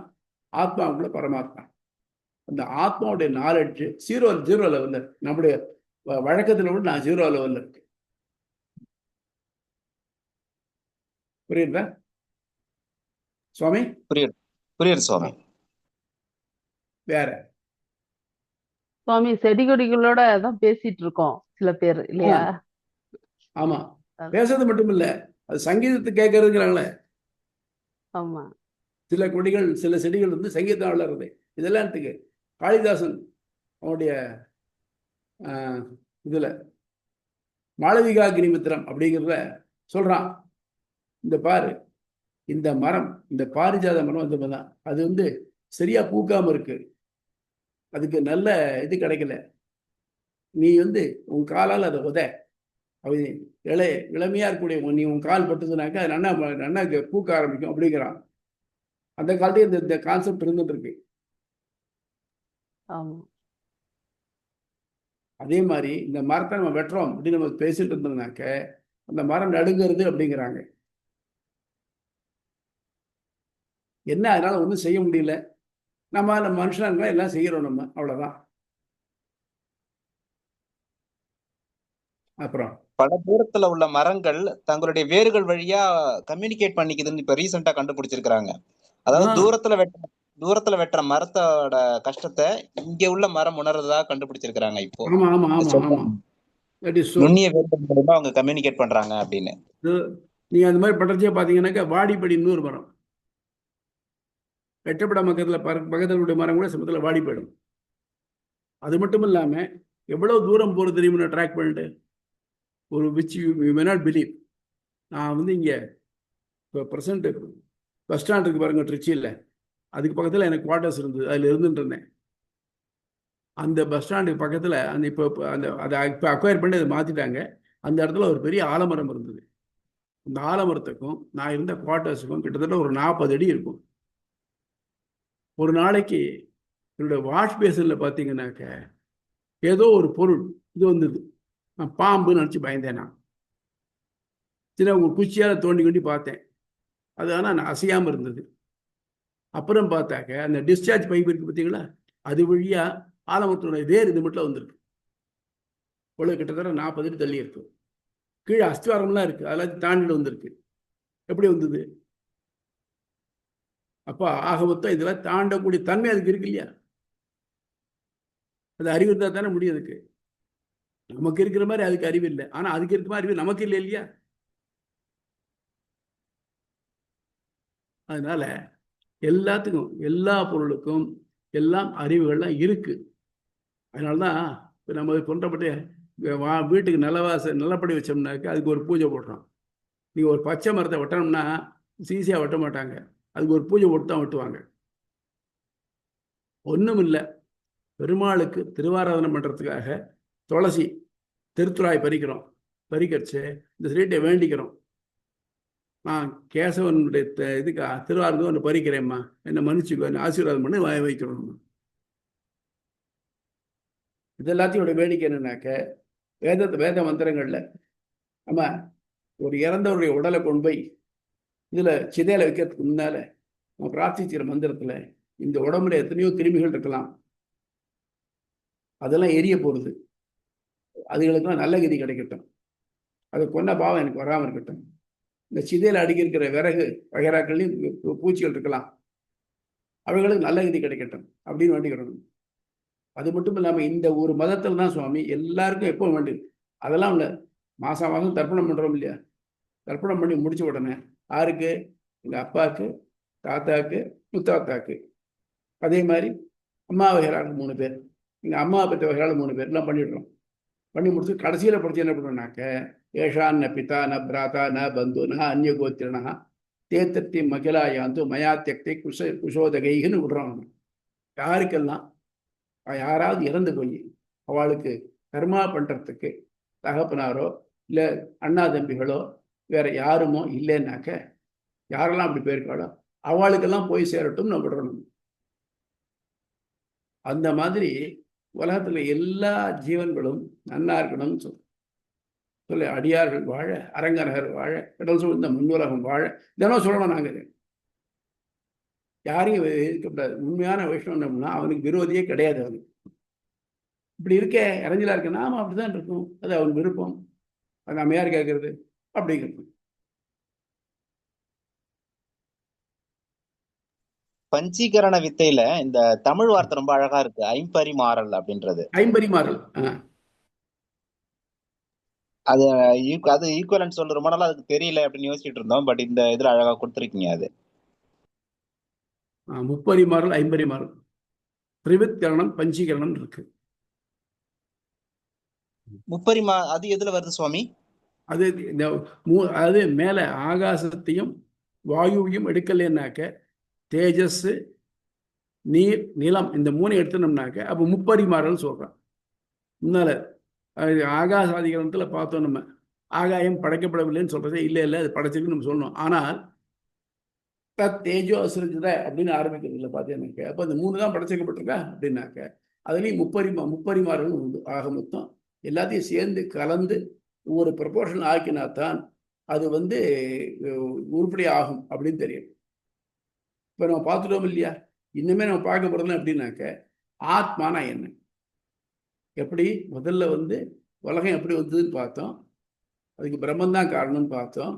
ஆத்மாவுக்குள்ள பரமாத்மா. அந்த ஆத்மாவுடைய நாலெட்ஜ் ஜீரோ லெவலில் நம்முடைய வழக்கத்தில் கூட நான் 0 லெவலில் இருக்கு. புரியுதா சுவாமி? புரியுது சுவாமி. வேற சுவாமி செடி கொடிகளோட தான் பேசிட்டு இருக்கோம் சில பேர் இல்லையா? ஆமா, பேசுறது மட்டும் இல்ல, அது சங்கீதத்தை கேட்கறதுங்கிறாங்களே. ஆமா, சில கொடிகள் சில செடிகள் வந்து சங்கீதம் வளருது. இதெல்லாம் காளிதாசன் அவனுடைய இதுல மாளவிகா கிரிமித்திரம் அப்படிங்கிறத சொல்றான். இந்த பாரு, இந்த மரம், இந்த பாரிஜாத மரம் வந்து அது வந்து சரியா பூக்காம இருக்கு, அதுக்கு நல்ல இது கிடைக்கல, நீ வந்து உன் காலால் அதை உத, அது இளமையா இருக்கக்கூடிய நீ உன் கால் பட்டுதுனாக்கா அது நன்னா பூக்க ஆரம்பிக்கும் அப்படிங்கிறான். அந்த காலத்தையும் இந்த கான்செப்ட் இருந்துட்டு இருக்கு. அதே மாதிரி இந்த மரத்தை நம்ம வெட்டுறோம் அப்படின்னு நம்ம பேசிட்டு இருந்தோம்னாக்க அந்த மரம் நடுங்கிறது அப்படிங்கிறாங்க. என்ன அதனால ஒன்றும் செய்ய முடியல, நம்ம மனுஷனாக எல்லாம் செய்யறோம் நம்ம, அவ்வளவுதான். அப்புறம் பல தூரத்துல உள்ள மரங்கள் தங்களுடைய வேர்கள் வழியா கம்யூனிகேட் பண்ணிக்குதுன்னு இப்ப ரீசெண்டா கண்டுபிடிச்சிருக்காங்க. அதாவது தூரத்துல வெட்டுற மரத்தோட கஷ்டத்தை இங்க உள்ள மரம் உணர்றதா கண்டுபிடிச்சிருக்காங்க. இப்போ நுண்ணிய வேர்கள் மூலமா அவங்க கம்யூனிகேட் பண்றாங்க அப்படின்னு. நீங்க அந்த மாதிரி பண்றதே பாத்தீங்கன்னாக்கா வாடிப்படி இன்னொரு மரம் வெட்டப்பட பக்கத்துல மரம் கூட சமயத்தில் வாடி போயிடும். அது மட்டும் இல்லாம எவ்வளவு தூரம் போறது தெரியுமா ட்ராக் பண்ணிட்டு, ஒரு which you may not believe. நான் வந்து இங்க இப்போ ப்ரெசென்ட் பஸ் ஸ்டாண்ட் இருக்கு பாருங்க ட்ரிச்சியில், அதுக்கு பக்கத்தில் எனக்கு குவார்ட்டர்ஸ் இருந்தது, அதில் இருந்துட்டு இருந்தேன். அந்த பஸ் ஸ்டாண்டுக்கு பக்கத்தில் அந்த இப்போ அதை இப்போ அக்வயர் பண்ணி அதை மாற்றிட்டாங்க. அந்த இடத்துல ஒரு பெரிய ஆலமரம் இருந்தது. அந்த ஆலமரத்துக்கும் நான் இருந்த குவார்ட்டர்ஸுக்கும் கிட்டத்தட்ட ஒரு 40 அடி இருக்கும். ஒரு நாளைக்கு என்னோட வாஷ் பேசனில் பார்த்தீங்கன்னாக்க ஏதோ ஒரு பொருள் இது வந்தது. நான் பாம்புன்னு நினச்சி பயந்தேன். நான் சின்ன உங்கள் குச்சியால் தோண்டி பார்த்தேன், அது ஆனால் நான் அசையாமல் இருந்தது. அப்புறம் பார்த்தாக்க அந்த டிஸ்சார்ஜ் பைப் இருக்குது பார்த்தீங்களா, அது வழியாக ஆலமரத்தோட வேர் இது மட்டும் வந்திருக்கு. இவ்வளோ கிட்டத்தட்ட 40 அடி தள்ளி இருக்கு. கீழே அஸ்திவாரம்லாம் இருக்குது, அதெல்லாம் தாண்டிட்டு வந்திருக்கு. எப்படி வந்தது? அப்போ ஆக மொத்தம் இதெல்லாம் தாண்டக்கூடிய தன்மை அதுக்கு இருக்கு இல்லையா? அது அறிவு இருந்தால் தானே முடியும். அதுக்கு நமக்கு இருக்கிற மாதிரி அதுக்கு அறிவு இல்லை, ஆனால் அதுக்கு இருக்கிற மாதிரி அறிவு நமக்கு இல்லை இல்லையா? அதனால எல்லாத்துக்கும் எல்லா பொருளுக்கும் எல்லாம் அறிவுகள்லாம் இருக்கு. அதனால்தான் இப்போ நம்ம கொண்டப்பட்டு வீட்டுக்கு நல்லபடி வச்சோம்னாக்க அதுக்கு ஒரு பூஜை போடுறோம். நீங்கள் ஒரு பச்சை மரத்தை வெட்டணும்னா ஈஸியாக வெட்ட மாட்டாங்க. அதுக்கு ஒரு பூஜை போட்டு தான் வெட்டுவாங்க. ஒன்றும் இல்லை, பெருமாளுக்கு திருவாராதனை பண்ணுறதுக்காக துளசி திருத்துழாய் பறிக்கிறோம். பறிக்கரிச்சு இந்த ஸ்ரீட்டை வேண்டிக்கிறோம். நான் கேசவனுடைய இதுக்கு திருவாரூர் ஒன்று பறிக்கிறேம்மா, என்னை மன்னிச்சுக்கோ, என்னை ஆசீர்வாதம் பண்ணி வைக்கிறோம். இது எல்லாத்தையோட வேடிக்கை என்னன்னாக்க, வேத மந்திரங்கள்ல நம்ம ஒரு இறந்தவருடைய உடலை கொண்டு போய் இதுல சிதையில வைக்கிறதுக்கு முன்னால நம்ம பிரார்த்திக்கிற மந்திரத்துல இந்த உடம்புல எத்தனையோ கிருமிகள் இருக்கலாம், அதெல்லாம் எரிய போறது, அதுகளுக்கெல்லாம் நல்ல கதி கிடைக்கட்டும், அதை கொன்ன பாவம் எனக்கு வராமல் இருக்கட்டும். இந்த சிதையில அடுக்கியிருக்கிற விறகு வகைராக்கள்லையும் பூச்சிகள் இருக்கலாம், அவைகளுக்கு நல்ல கதி கிடைக்கட்டும் அப்படின்னு வேண்டிக்கிறோம். அது மட்டும் இல்லாமல் இந்த ஒரு மதத்தில் தான் சுவாமி எல்லாருக்கும் எப்போ வேண்டியது. அதெல்லாம் இல்லை, மாதம் மாதம் தர்ப்பணம் பண்ணுறோம் இல்லையா, தர்ப்பணம் பண்ணி முடிச்ச உடனே யாருக்கு, எங்கள் அப்பாவுக்கு, தாத்தாவுக்கு, முத்தாத்தாக்கு, அதே மாதிரி அம்மா வகைராக 3 பேர், எங்கள் அம்மா பெற்ற வகைராக 3 பேர் எல்லாம் பண்ணிடுறோம். பண்ணி முடிச்சு கடைசியில் படிச்சு என்ன பண்ணுறோம்னாக்க, ஏஷான் ந பிதா ந பிராதா ந பந்து ந அந்நிய கோத்திரனா தேத்தத்தி மகிழாயாந்து மயா தியக்தை குஷோதகைன்னு விடுறோம். யாருக்கெல்லாம் யாராவது இறந்து போய் அவளுக்கு கர்மா பண்ணுறதுக்கு தகப்பனாரோ இல்லை அண்ணா தம்பிகளோ வேற யாருமோ இல்லைன்னாக்க, யாரெல்லாம் அப்படி போயிருக்காளோ அவளுக்கெல்லாம் போய் சேரட்டும் நம்ம விடணும். அந்த மாதிரி உலகத்துல எல்லா ஜீவன்களும் நன்னா இருக்கணும்னு சொல்ல அடியார்கள் வாழ, அரங்கநகர் வாழ, கடல் சூழ்ந்த முன்னுலகம் வாழ, தினம் சொல்லணும். நாங்கள் யாரையும் இருக்கக்கூடாது. உண்மையான வைஷ்ணவம்னா அவனுக்கு விரோதியே கிடையாது. அவனுக்கு இப்படி இருக்க இறஞ்சலா இருக்க, நாம அப்படிதான் இருக்கும், அது அவன் விருப்பம், அது நம்ம யார் கேட்கறது அப்படிங்கிறது. பஞ்சீகரண வித்தையில இந்த தமிழ் வார்த்தை ரொம்ப அழகா இருக்கு, ஐம்பரிமாறல் அப்படின்றது. ஐம்பரிமாறல் அது ஈக்குவலன்ட் சொல்ற ரொம்ப நாள் அதுக்கு தெரியல அப்படின்னு யோசிச்சுட்டு இருந்தோம். பட் இந்த இதுல அழகா கொடுத்துருக்கீங்க. அது முப்பரிமாறல், ஐம்பரிமாறல், திரிவித்கரணம், பஞ்சீகரணம் இருக்கு. அது எதுல வருது சுவாமி? அது மேல ஆகாசத்தையும் வாயுவையும் எடுக்கலன்னாக்க, தேஜஸ், நீர், நிலம், இந்த 3 எடுத்தோம்னாக்க அப்போ முப்பரிமாறல் சொல்றான். முன்னால ஆகாசாதிகரணத்துல பார்த்தோம், நம்ம ஆகாயம் படைக்கப்படவில்லைன்னு சொல்றதே இல்லை, அது படைச்சிருக்குன்னு நம்ம சொல்லணும். ஆனால் தேஜோ அசுரஜித அப்படின்னு ஆரம்பிக்கிறது இல்லை பார்த்தீங்கன்னாக்க, அப்போ இந்த 3 தான் படைச்சிக்கப்பட்டிருக்கா அப்படின்னாக்க, அதுலேயும் முப்பரிமாறல் உண்டு. ஆக மொத்தம் எல்லாத்தையும் சேர்ந்து கலந்து ஒரு ப்ரொபோர்ஷன் ஆக்கினாத்தான் அது உருப்படி ஆகும் அப்படின்னு தெரியும். இப்போ நம்ம பார்த்துட்டோம் இல்லையா, இன்னுமே நம்ம பார்க்க போறதுலாம் எப்படின்னாக்க, ஆத்மானா என்ன, எப்படி முதல்ல உலகம் எப்படி வந்ததுன்னு பார்த்தோம், அதுக்கு பிரம்மந்தான் காரணம்னு பார்த்தோம்.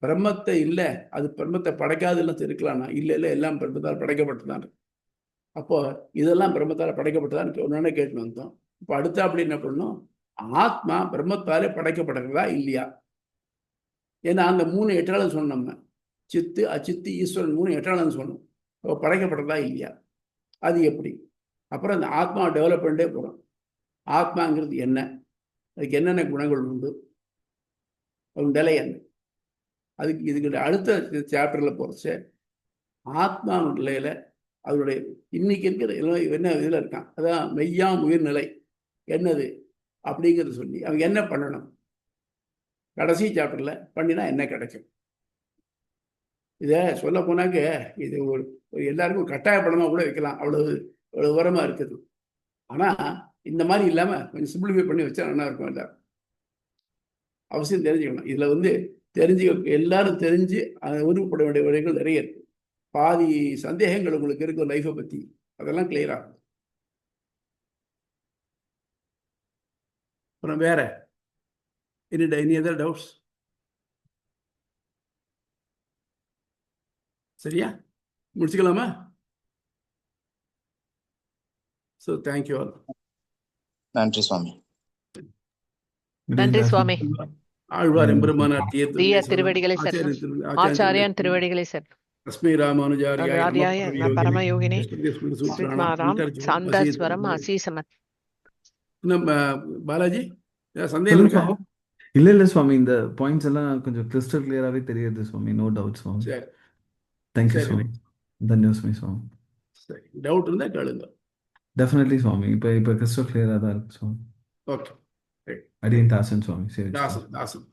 பிரம்மத்தை இல்லை, அது பிரம்மத்தை படைக்காதுலாம் இருக்கலாம்னா இல்லை, எல்லாம் பிரம்மத்தால் படைக்கப்பட்டுதான். அப்போ இதெல்லாம் பிரம்மத்தால் படைக்கப்பட்டுதான் ஒன்னொன்னே கேட்டு வந்தோம். இப்போ அடுத்த அப்படி என்ன பண்ணணும், ஆத்மா பிரம்மத்தாலே படைக்கப்படுறதா இல்லையா? ஏன்னா அந்த 3 எட்டாளம் சொன்னோம், சித்து, அச்சித்து, ஈஸ்வரன் 3 எட்டாளம் சொன்னோம். இப்போ படைக்கப்படுறதா இல்லையா, அது எப்படி? அப்புறம் அந்த ஆத்மாவை டெவலப் பண்ணிட்டே போகிறோம். ஆத்மாங்கிறது என்ன, அதுக்கு என்னென்ன குணங்கள் உண்டு, அது நிலை என்ன, அதுக்கு இதுக்கு அடுத்த சாப்டரில் போகிறச்சு ஆத்மா நிலையில் அதனுடைய இன்னைக்கு இருக்கிற என்ன இதில் இருக்கான், அதான் மெய்யாம் உயிர் நிலை என்னது அப்படிங்கிறது சொல்லி அவங்க என்ன பண்ணணும், கடைசி சாப்டரில் பண்ணினா என்ன கிடைக்கும். இதை சொல்ல போனாக்க இது ஒரு எல்லாருக்கும் கட்டாய படமாக கூட வைக்கலாம், அவ்வளவு விவரமாக இருக்குது. ஆனால் இந்த மாதிரி இல்லாமல் கொஞ்சம் சிம்பிளிஃபை பண்ணி வச்சா நல்லா இருக்கும். எல்லாரும் அவசியம் தெரிஞ்சுக்கணும். இதில் எல்லாரும் தெரிஞ்சு உருவப்பட வேண்டிய வழிகள் நிறைய இருக்கு. பாதி சந்தேகங்கள் உங்களுக்கு இருக்கும் லைஃப்பை பற்றி, அதெல்லாம் கிளியர் ஆகும். அப்புறம் வேற எனி அதர் டவுட்ஸ்? சரியா, முடிச்சுக்கலாமா? So thank you all. நன்றி சுவாமி. நன்றி சுவாமி. ஆழ்வார் எம்பெருமானார் திருவடிகளை சார், ஆச்சாரியான் திருவடிகளை சார். அஸ்மை ராமானுஜாரியாய பரமயோகினி ஸ்ரீமாராம் சாந்தாஸ்வரம் அசீசமத். பாலாஜி சந்தேகம் இருக்கா? இல்ல இல்ல சுவாமி, இந்த பாயிண்ட்ஸ் எல்லாம் கொஞ்சம் கிறிஸ்டல் கிளியராகவே தெரியுது சுவாமி. நோ டவுட் சுவாமி. சரி தேங்க்யூ சரி சுவாமி. தன்யோஸ்மி சுவாமி. சரி, டவுட் இருந்தா கேளுங்க. டெஃபினெட்லி சுவாமி. இப்போ கிறிஸ்டல் கிளியராக தான் இருக்கு சுவாமி. ஓகே, அடியன் தாசன் சுவாமி. சரி சுவாமி. தாசன் தாசன்